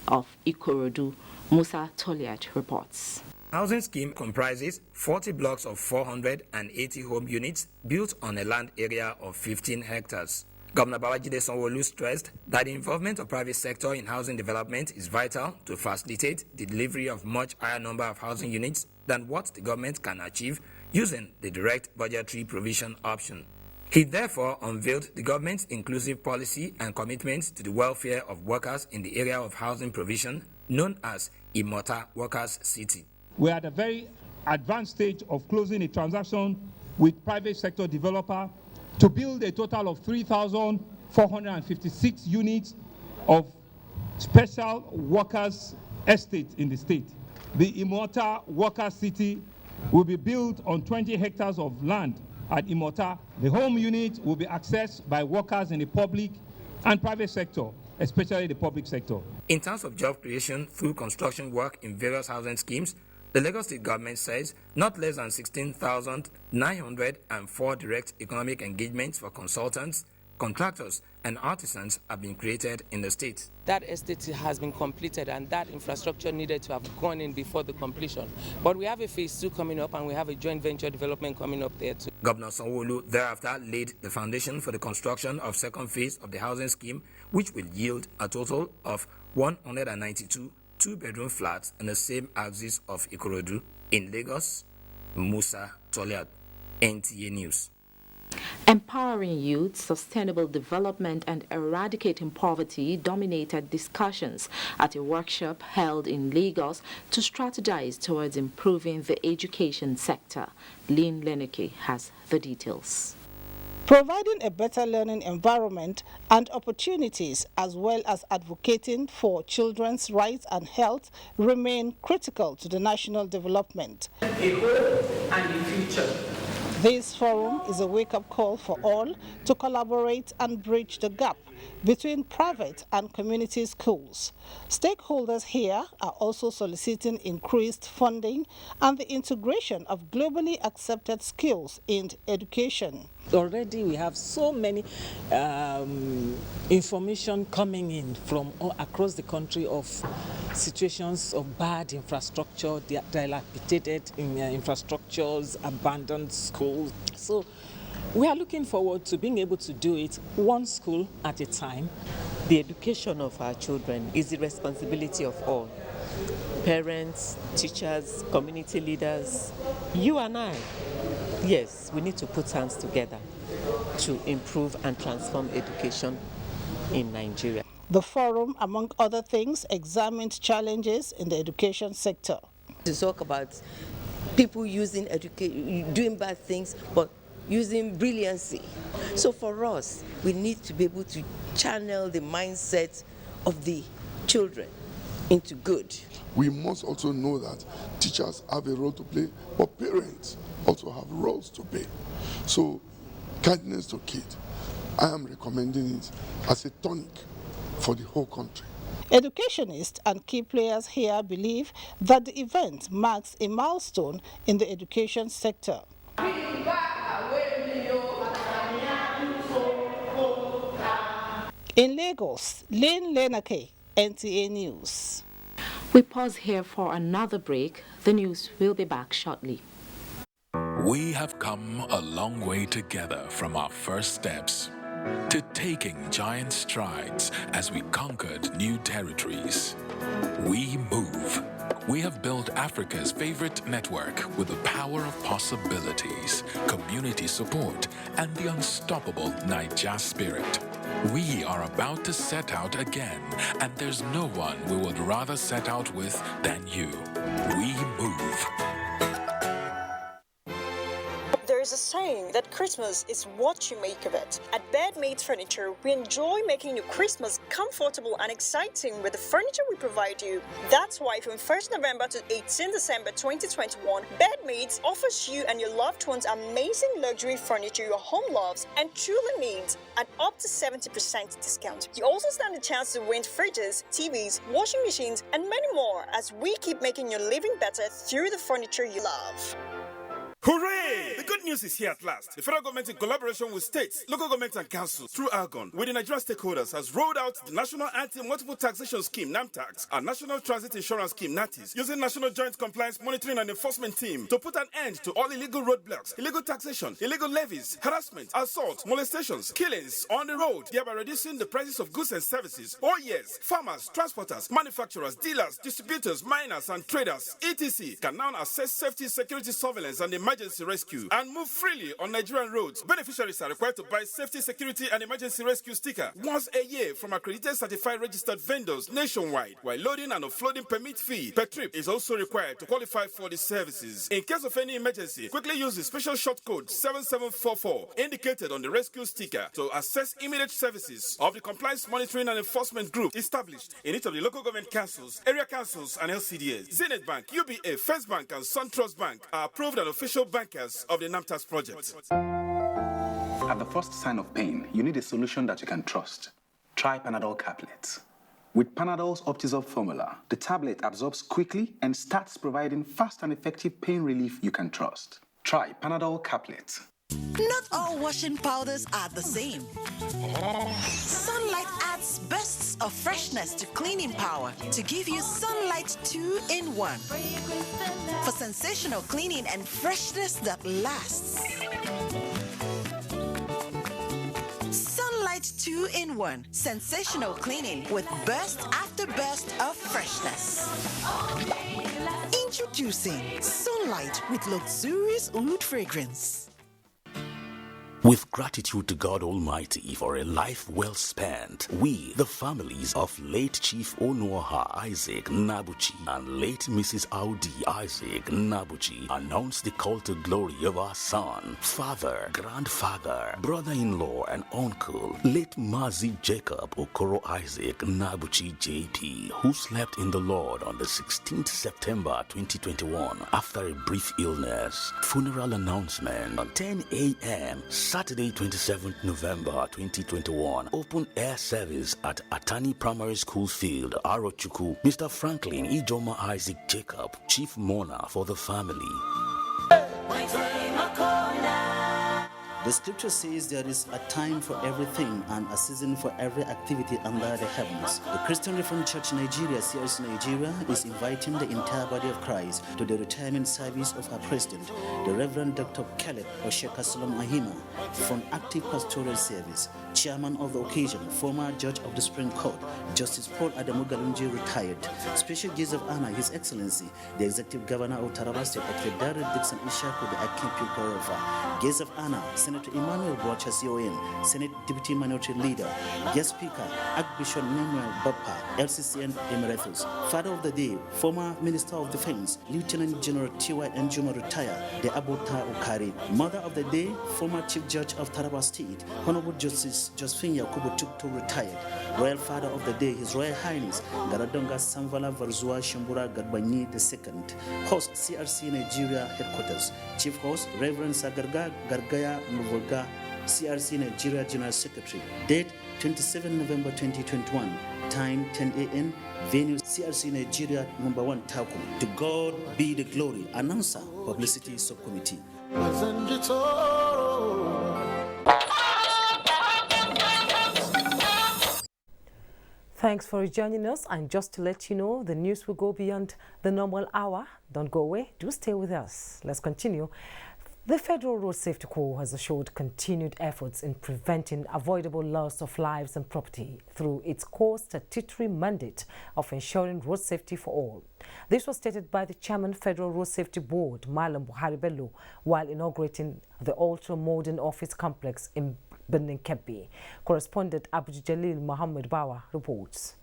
of Ikorodu. Musa Toliat reports. Housing scheme comprises 40 blocks of 480 home units built on a land area of 15 hectares. Governor Babajide Sanwo-Olu stressed that the involvement of private sector in housing development is vital to facilitate the delivery of much higher number of housing units than what the government can achieve using the direct budgetary provision option. He therefore unveiled the government's inclusive policy and commitment to the welfare of workers in the area of housing provision known as Imota Workers City. We're at a very advanced stage of closing a transaction with private sector developer to build a total of 3,456 units of special workers estate in the state. The Imota Workers City will be built on 20 hectares of land at Imota. The home unit will be accessed by workers in the public and private sector, especially the public sector. In terms of job creation through construction work in various housing schemes, the Lagos State government says not less than 16,904 direct economic engagements for consultants, contractors, and artisans have been created in the state. That estate has been completed and that infrastructure needed to have gone in before the completion. But we have a phase 2 coming up and we have a joint venture development coming up there too. Governor Sanwo-Olu thereafter laid the foundation for the construction of second phase of the housing scheme, which will yield a total of 192 two-bedroom flats in the same axis of Ikorodu in Lagos. Musa Toliad, NTA News. Empowering youth, sustainable development and eradicating poverty dominated discussions at a workshop held in Lagos to strategize towards improving the education sector. Lynn Leneke has the details. Providing a better learning environment and opportunities, as well as advocating for children's rights and health, remain critical to the national development. A hope and a future. This forum is a wake-up call for all to collaborate and bridge the gap between private and community schools. Stakeholders here are also soliciting increased funding and the integration of globally accepted skills in education. Already we have so many information coming in from all across the country of situations of bad infrastructure, dilapidated infrastructures, abandoned schools. So we are looking forward to being able to do it one school at a time. The education of our children is the responsibility of all. Parents, teachers, community leaders, you and I. Yes, we need to put hands together to improve and transform education in Nigeria. The forum, among other things, examined challenges in the education sector. To talk about people doing bad things, but using brilliancy. So for us, we need to be able to channel the mindset of the children into good. We must also know that teachers have a role to play, but parents also have roles to play. So, kindness to kids, I am recommending it as a tonic for the whole country. Educationists and key players here believe that the event marks a milestone in the education sector. In Lagos, Lynn Leneke, NTA News. We pause here for another break. The news will be back shortly. We have come a long way together from our first steps to taking giant strides as we conquered new territories. We move. We have built Africa's favorite network with the power of possibilities, community support, and the unstoppable Naija spirit. We are about to set out again, and there's no one we would rather set out with than you. We move. There is a saying that Christmas is what you make of it. At Bedmates Furniture, we enjoy making your Christmas comfortable and exciting with the furniture we provide you. That's why from 1st November to 18 December 2021, Bedmates offers you and your loved ones amazing luxury furniture your home loves and truly needs at up to 70% discount. You also stand a chance to win fridges, TVs, washing machines, and many more as we keep making your living better through the furniture you love. Hooray! The good news is here at last. The federal government, in collaboration with states, local governments, and councils, through Argon, with the Nigerian stakeholders, has rolled out the National Anti-Multiple Taxation Scheme, NAMTAX, and National Transit Insurance Scheme, NATIS, using National Joint Compliance Monitoring and Enforcement Team to put an end to all illegal roadblocks, illegal taxation, illegal levies, harassment, assault, molestations, killings on the road, thereby reducing the prices of goods and services. Oh yes, farmers, transporters, manufacturers, dealers, distributors, miners, and traders, etc. can now access safety, security, surveillance, and emergency rescue and move freely on Nigerian roads. Beneficiaries are required to buy safety, security, and emergency rescue sticker once a year from accredited certified registered vendors nationwide, while loading and offloading permit fee per trip is also required to qualify for the services. In case of any emergency, quickly use the special short code 7744 indicated on the rescue sticker to access immediate services of the Compliance Monitoring and Enforcement Group established in each of the local government councils, area councils, and LCDs. Zenith Bank, UBA, First Bank, and SunTrust Bank are approved and official official bankers of the NAMTAX project. At the first sign of pain, you need a solution that you can trust. Try Panadol Caplets. With Panadol's Optizorb formula, the tablet absorbs quickly and starts providing fast and effective pain relief you can trust. Try Panadol Caplets. Not all washing powders are the same. Sunlight adds bursts of freshness to cleaning power to give you Sunlight 2-in-1 for sensational cleaning and freshness that lasts. Sunlight 2-in-1, sensational cleaning with burst after burst of freshness. Introducing Sunlight with luxurious oud fragrance. With gratitude to God Almighty for a life well spent, we, the families of late Chief Onoha Isaac Nabuchi and late Mrs. Audi Isaac Nabuchi, announce the call to glory of our son, father, grandfather, brother-in-law, and uncle, late Mazi Jacob Okoro Isaac Nabuchi JP, who slept in the Lord on the 16th September 2021 after a brief illness. Funeral announcement on 10 a.m. Saturday, 27th November 2021. Open air service at Atani Primary School Field, Arochukwu. Mr. Franklin Ijoma Isaac Jacob, Chief Mourner for the family. The scripture says there is a time for everything and a season for every activity under the heavens. The Christian Reformed Church Nigeria, CRC Nigeria, is inviting the entire body of Christ to the retirement service of our president, the Reverend Dr. Caleb Osheka Solom Ahima, for an active pastoral service. Chairman of the occasion, former Judge of the Supreme Court, Justice Paul Adamu Galunji, retired. Special guest of honor, His Excellency, the Executive Governor of Taraba State, Dr. Darrell Dixon Ishaku, the Akin Pilkorova. Guest of honor, Senator Emmanuel Boacha CON, Senate Deputy Minority Leader. Guest Speaker, Archbishop Manuel Bappa, LCCN Emeritus. Father of the Day, former Minister of Defense, Lieutenant General T.Y. Njuma, retired, the Abota Okari. Mother of the Day, former Chief Judge of Taraba State, Honorable Justice Josephine Yakubu Tukto, retired. Royal Father of the Day, His Royal Highness Garadonga Samvala Varzua Shambura Gadbanyi II. Host, CRC Nigeria Headquarters. Chief Host, Reverend Sagarga Gargaya Nuvoga, CRC Nigeria General Secretary. Date 27 November 2021. Time 10 a.m. Venue CRC Nigeria number 1 Takum. To God be the glory. Announcer, Publicity Subcommittee. Thanks for joining us, and just to let you know, the news will go beyond the normal hour. Don't go away, do stay with us. Let's continue. The Federal Road Safety Corps has assured continued efforts in preventing avoidable loss of lives and property through its core statutory mandate of ensuring road safety for all. This was stated by the Chairman, Federal Road Safety Board, Malam Buhari Bello, while inaugurating the ultra-modern office complex in Birnin Kebbi. Correspondent Abuja Muhammad Bawa reports.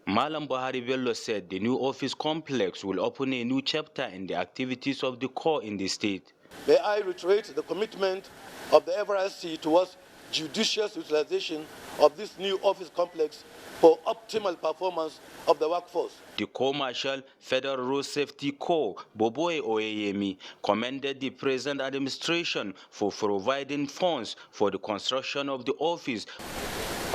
Malam Buhari Bello said the new office complex will open a new chapter in the activities of the Corps in the state. May I reiterate the commitment of the FRSC towards judicious utilization of this new office complex for optimal performance of the workforce. The Corps Marshal, Federal Road Safety Corps, Boboe Oyeyemi, commended the present administration for providing funds for the construction of the office.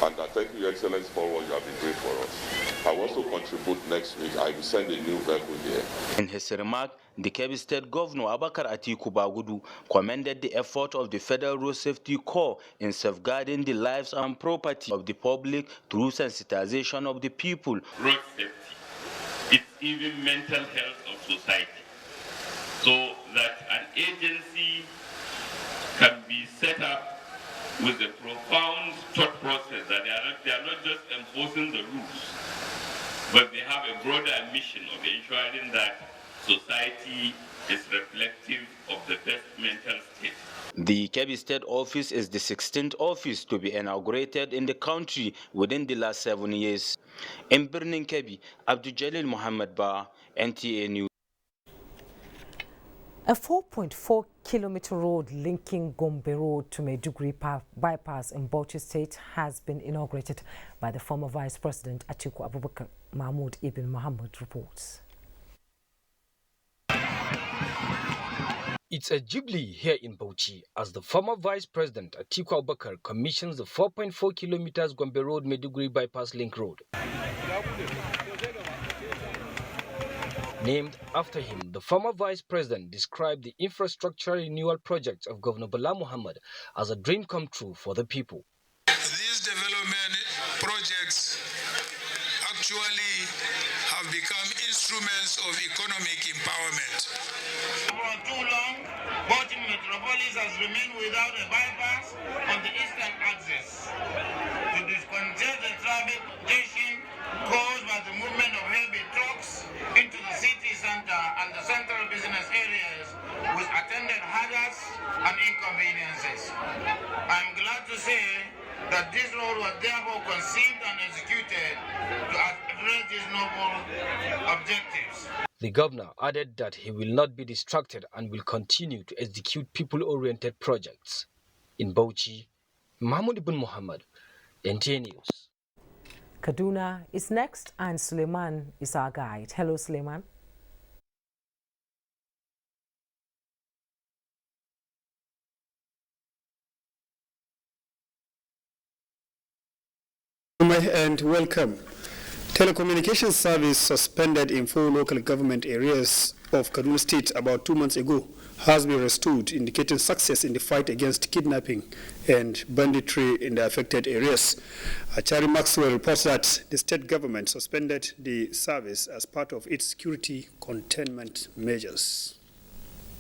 And I thank you, Excellency, for what you have been doing for us. I will also contribute next week. I will send a new vehicle there. In his remark, the Kebbi State Governor Abakar Atiku Bagudu commended the effort of the Federal Road Safety Corps in safeguarding the lives and property of the public through sensitization of the people. Road safety, it's even mental health of society. So that an agency can be set up with a profound thought process that they are not just enforcing the rules, but they have a broader mission of ensuring that society is reflective of the best mental state. The Kebbi State office is the 16th office to be inaugurated in the country within the last 7 years. In Birnin Kebbi, Abdul Muhammad Ba, NTA News. A 4.4-kilometer road linking Gombe Road to Maiduguri bypass in Bauchi State has been inaugurated by the former Vice President Atiku Abubakar. Mahmoud Ibn Muhammad reports. It's a jubilee here in Bauchi as the former Vice President Atiku Abubakar commissions the 4.4 kilometers Gombe Road Maiduguri Bypass Link Road. Named after him, the former Vice President described the infrastructure renewal project of Governor Bala Muhammad as a dream come true for the people. These development projects actually have become instruments of economic empowerment. For too long, Bauchi Metropolis has remained without a bypass on the eastern axis. To discongest the traffic congestion caused by the movement of heavy trucks into the city center and the central business areas with attendant hazards and inconveniences. I'm glad to say that this road was therefore conceived and executed to address these noble objectives. The governor added that he will not be distracted and will continue to execute people-oriented projects. In Bauchi, Mahmoud Ibn Muhammad, NTA News. Kaduna is next and Suleiman is our guide. Hello, Suleiman. And welcome. Telecommunications service suspended in 4 local government areas of Kaduna State about 2 months ago has been restored, indicating success in the fight against kidnapping and banditry in the affected areas. Achari Maxwell reports that the state government suspended the service as part of its security containment measures.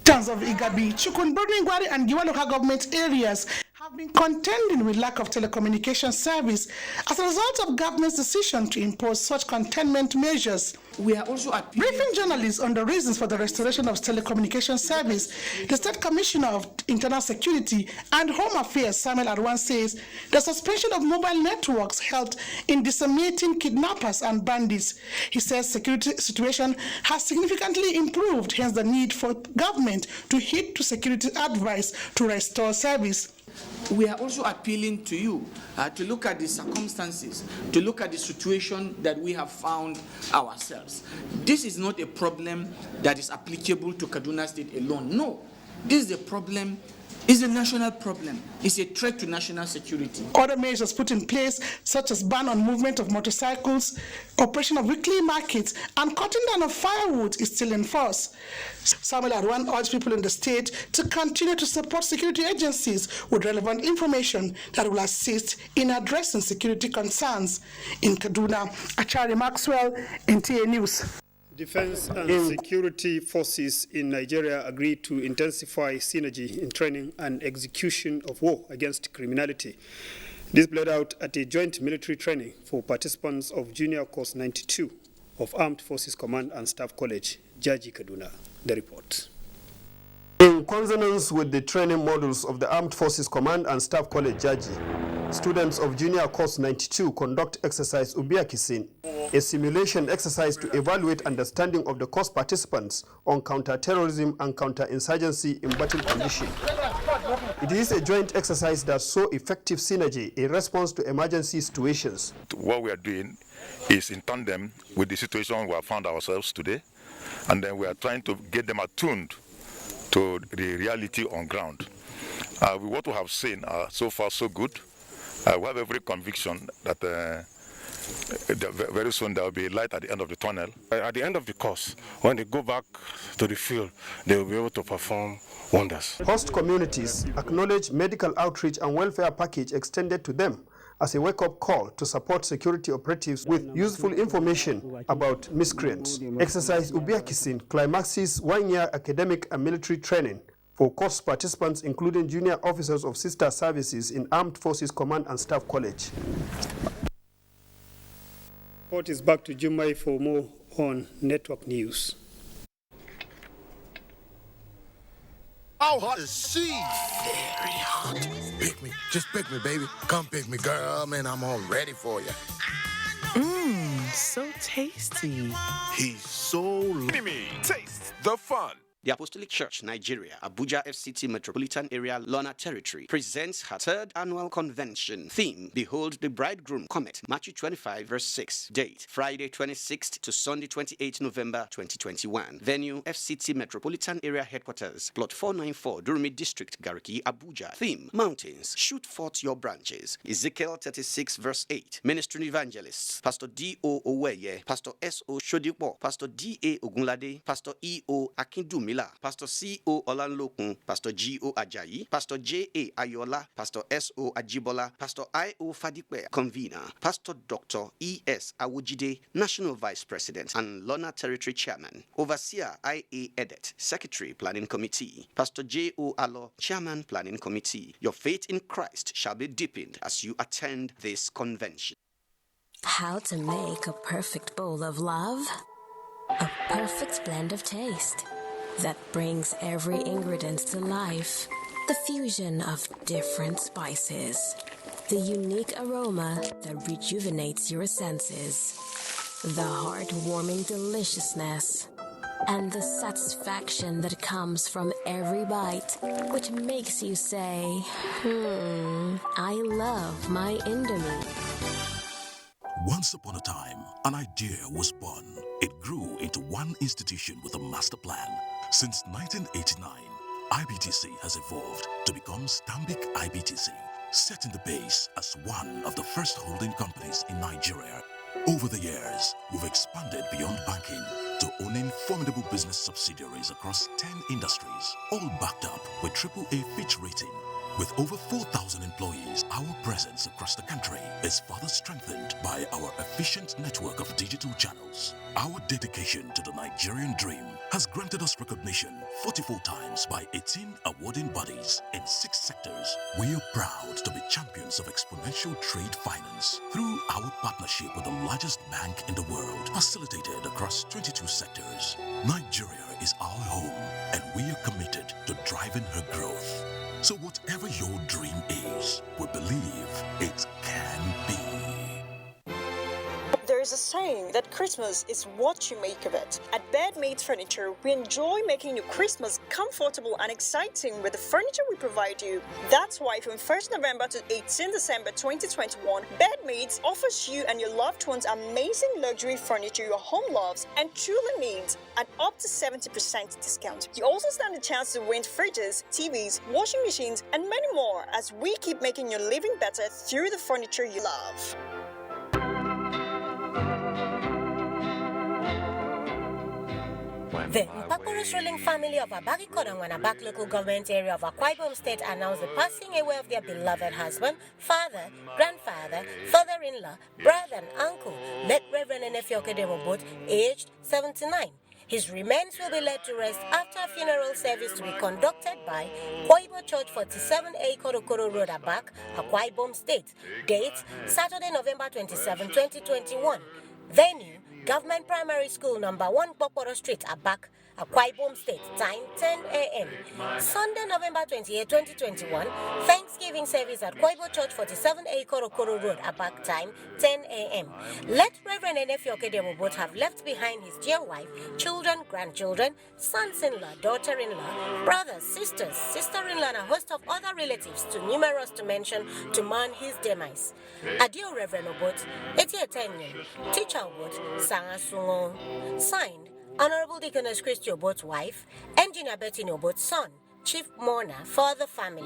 Towns of Igabi, Chukun, Bodwingwari, and Giwa local government areas have been contending with lack of telecommunication service as a result of government's decision to impose such containment measures. We are also briefing journalists on the reasons for the restoration of telecommunication service. The State Commissioner of Internal Security and Home Affairs, Samuel Arwan, says the suspension of mobile networks helped in disseminating kidnappers and bandits. He says security situation has significantly improved, hence the need for government to heed to security advice to restore service. We are also appealing to you to look at the circumstances, to look at the situation that we have found ourselves. This is not a problem that is applicable to Kaduna State alone. No, this is a problem. It's a national problem. It's a threat to national security. Other measures put in place, such as ban on movement of motorcycles, operation of weekly markets, and cutting down of firewood is still in force. Samuel Arwan urged people in the state to continue to support security agencies with relevant information that will assist in addressing security concerns. In Kaduna, Achari Maxwell, NTA News. Defense and security forces in Nigeria agreed to intensify synergy in training and execution of war against criminality. This played out at a joint military training for participants of Junior Course 92 of Armed Forces Command and Staff College, Jaji Kaduna. The report. In consonance with the training modules of the Armed Forces Command and Staff College, Jaji, students of Junior Course 92 conduct exercise Ubiakisin, a simulation exercise to evaluate understanding of the course participants on counter-terrorism and counter-insurgency in battle condition. It is a joint exercise that saw effective synergy in response to emergency situations. What we are doing is in tandem with the situation we have found ourselves today, and then we are trying to get them attuned to the reality on ground. What we have seen so far so good. We have every conviction that very soon there will be light at the end of the tunnel. At the end of the course, when they go back to the field, they will be able to perform wonders. Host communities acknowledge medical outreach and welfare package extended to them as a wake-up call to support security operatives with useful information about miscreants. Exercise Ubiakisin climaxes 1-year academic and military training for course participants, including junior officers of sister services in Armed Forces Command and Staff College. Report is back to Jummai for more on Network News. How hot is she? Very hot. Pick me. Just pick me, baby. Come pick me, girl. Man, I'm all ready for you. So tasty. He's so... Taste the fun. The Apostolic Church, Nigeria, Abuja FCT Metropolitan Area, Lona Territory, presents her 3rd annual convention. Theme, Behold the Bridegroom Comet, Matthew 25, verse 6. Date, Friday 26th to Sunday 28th November 2021. Venue, FCT Metropolitan Area Headquarters, Plot 494, Durumi District, Gariki, Abuja. Theme, Mountains, Shoot Forth Your Branches. Ezekiel 36, verse 8. Ministering Evangelists, Pastor D.O. Oweye, Pastor S.O. Shodipo, Pastor D.A. Ogunlade, Pastor E.O. Akindumi, Pastor C.O. Olanlokun, Pastor G.O. Ajayi, Pastor J.A. Ayola, Pastor S.O. Ajibola, Pastor I.O. Fadikwe, Convener, Pastor Dr. E.S. Awujide, National Vice President and Lona Territory Chairman, Overseer I.A. Edet, Secretary Planning Committee, Pastor J.O. Alo, Chairman Planning Committee. Your faith in Christ shall be deepened as you attend this convention. How to make a perfect bowl of love? A perfect blend of taste that brings every ingredient to life. The fusion of different spices. The unique aroma that rejuvenates your senses. The heartwarming deliciousness. And the satisfaction that comes from every bite, which makes you say, I love my Indomie. Once upon a time, an idea was born. It grew into one institution with a master plan. Since 1989, IBTC has evolved to become Stanbic IBTC, setting the base as one of the first holding companies in Nigeria. Over the years, we've expanded beyond banking to owning formidable business subsidiaries across 10 industries, all backed up with AAA Fitch rating. With over 4,000 employees, our presence across the country is further strengthened by our efficient network of digital channels. Our dedication to the Nigerian dream has granted us recognition 44 times by 18 awarding bodies in 6 sectors. We are proud to be champions of exponential trade finance through our partnership with the largest bank in the world, facilitated across 22 sectors. Nigeria is our home, and we are committed to driving her growth. So whatever your dream is, we believe it can be. There is a saying that Christmas is what you make of it. At Bedmates Furniture, we enjoy making your Christmas comfortable and exciting with the furniture we provide you. That's why from 1st November to 18 December 2021, Bedmates offers you and your loved ones amazing luxury furniture your home loves and truly needs at up to 70% discount. You also stand a chance to win fridges, TVs, washing machines, and many more as we keep making your living better through the furniture you love. The Mpakoro's ruling family of Abarikodan and Abak local government area of Akwa Ibom State announced the passing away of their beloved husband, father, grandfather, father-in-law, brother and uncle, late Reverend Nefioke Demobot, aged 79. His remains will be laid to rest after a funeral service to be conducted by Koibo Church 47A Korokoro Road, Abak, Akwa Ibom State. Date, Saturday, November 27, 2021. Venue, Government Primary School, number 1 Bokoro Street, Abak, Akwa Ibom State. Time 10 a.m. Sunday, November 28, 2021. Thanksgiving service at Koibo Church 47A Korokoro Road, Abak. Time 10 a.m. Let Reverend Nefioke Demobot have left behind his dear wife, children, grandchildren, sons-in-law, daughter-in-law, brothers, sisters, sister-in-law, and a host of other relatives, too numerous to mention, to mourn his demise. Adio Reverend Obot, Etietenyen, Teacher Obot, Sanga Sungo. Signed, Honorable Deaconess Christy Obot's wife, Engineer Betty Obot's son, Chief Mourner for the family.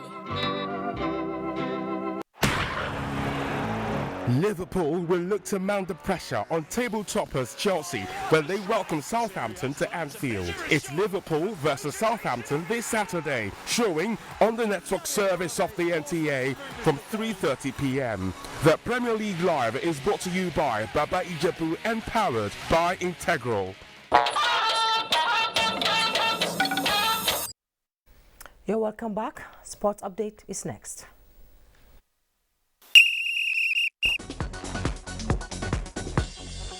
Liverpool will look to mount the pressure on table toppers Chelsea when they welcome Southampton to Anfield. It's Liverpool versus Southampton this Saturday, showing on the network service of the NTA from 3:30 p.m. The Premier League Live is brought to you by Baba Ijebu and powered by Integral. You're welcome back. Sports update is next.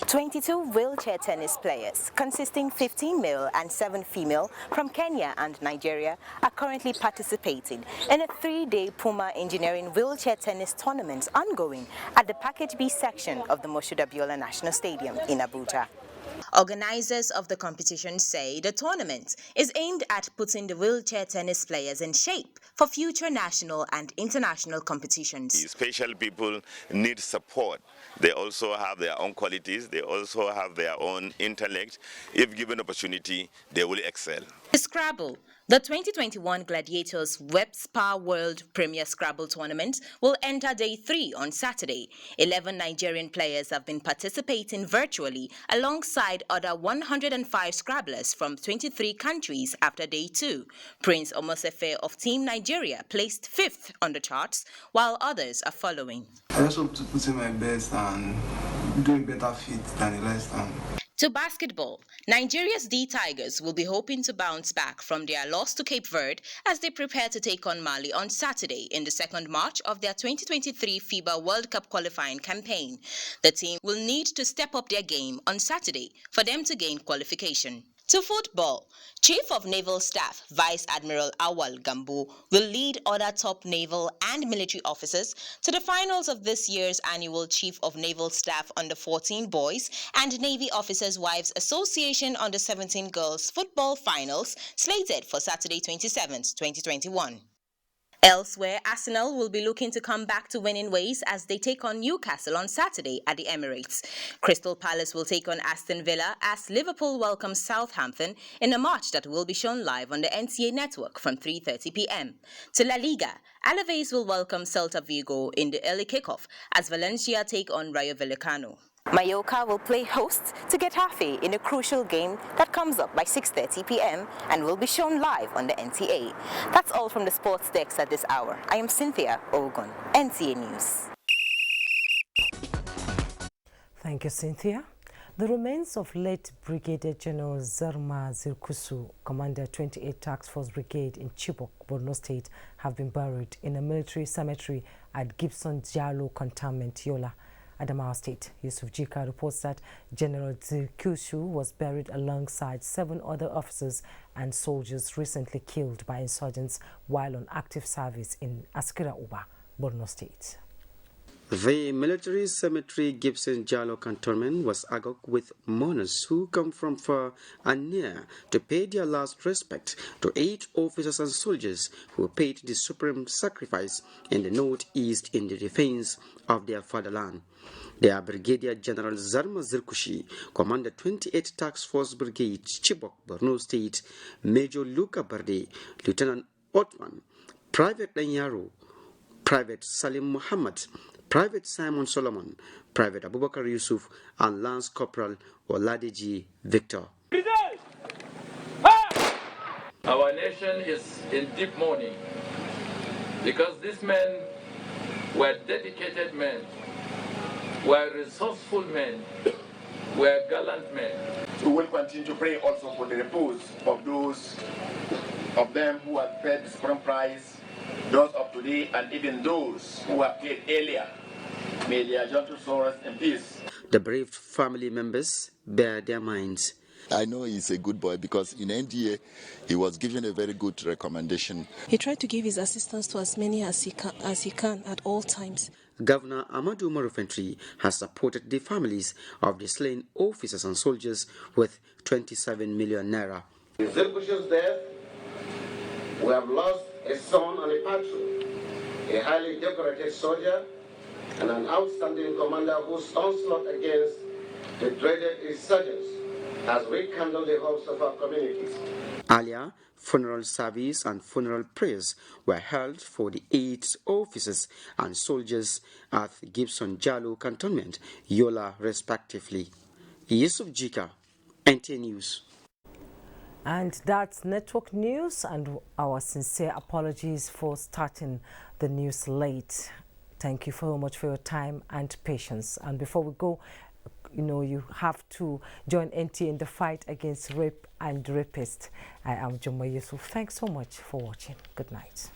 "22 wheelchair tennis players, consisting 15 male and 7 female from Kenya and Nigeria, are currently participating in a 3-day Puma Engineering wheelchair tennis tournament ongoing at the Package B section of the Moshood Abiola National Stadium in Abuja. Organizers of the competition say the tournament is aimed at putting the wheelchair tennis players in shape for future national and international competitions. Special people need support. They also have their own qualities. They also have their own intellect. If given opportunity, they will excel. Scrabble. The 2021 Gladiators Web Spa World Premier Scrabble Tournament will enter Day 3 on Saturday. 11 Nigerian players have been participating virtually alongside other 105 Scrabblers from 23 countries after Day 2. Prince Omosefe of Team Nigeria placed 5th on the charts, while others are following. I just hope to put in my best and doing better fit than the rest. To basketball, Nigeria's D Tigers will be hoping to bounce back from their loss to Cape Verde as they prepare to take on Mali on Saturday in the second match of their 2023 FIBA World Cup qualifying campaign. The team will need to step up their game on Saturday for them to gain qualification. To football, Chief of Naval Staff Vice Admiral Awal Gambo will lead other top naval and military officers to the finals of this year's annual Chief of Naval Staff Under-14 Boys and Navy Officers' Wives Association Under-17 Girls Football Finals slated for Saturday 27th, 2021. Elsewhere, Arsenal will be looking to come back to winning ways as they take on Newcastle on Saturday at the Emirates. Crystal Palace will take on Aston Villa as Liverpool welcomes Southampton in a match that will be shown live on the NTA network from 3:30 p.m. To La Liga, Alaves will welcome Celta Vigo in the early kickoff as Valencia take on Rayo Vallecano. Mallorca will play host to Getafe in a crucial game that comes up by 6:30 p.m. and will be shown live on the NTA. That's all from the sports desk at this hour. I am Cynthia Ogun, NTA News. Thank you, Cynthia. The remains of late Brigadier General Zarma Zirkusu, Commander 28 Task Force Brigade in Chibok, Borno State, have been buried in a military cemetery at Gibson Jalo Cantonment, Yola, Adamawa State. Yusuf reports that General Zirkusu was buried alongside 7 other officers and soldiers recently killed by insurgents while on active service in Askira Uba, Borno State. The military cemetery Gibson Jalo Cantonment was agog with mourners who come from far and near to pay their last respect to 8 officers and soldiers who paid the supreme sacrifice in the northeast in the defense of their fatherland. They are Brigadier General Zarma Zirkushi, Commander 28 Task Force Brigade, Chibok, Borno State, Major Luka Barde, Lieutenant Otman, Private Danyaro, Private Salim Muhammad, Private Simon Solomon, Private Abubakar Yusuf, and Lance Corporal Oladeji Victor. Our nation is in deep mourning because these men were dedicated men, were resourceful men, were gallant men. We will continue to pray also for the repose of those of them who have paid the supreme price, those of today, and even those who have paid earlier. May their gentle soul rest in peace. The brave family members bear their minds. I know he's a good boy because in NTA he was given a very good recommendation. He tried to give his assistance to as many as he can at all times. Governor Amadou Marufentri has supported the families of the slain officers and soldiers with 27 million naira. In Zirkushu's death, we have lost a son and a patron, a highly decorated soldier, and an outstanding commander whose onslaught against the dreaded insurgents has rekindled the hopes of our communities. Earlier, funeral service and funeral prayers were held for the 8 officers and soldiers at Gibson Jalo Cantonment, Yola, respectively. Yusuf Jika, NTA News. And that's Network News, and our sincere apologies for starting the news late. Thank you very much for your time and patience. And before we go, you have to join NTA in the fight against rape and rapists. I am Jummai Yusuf. Thanks so much for watching. Good night.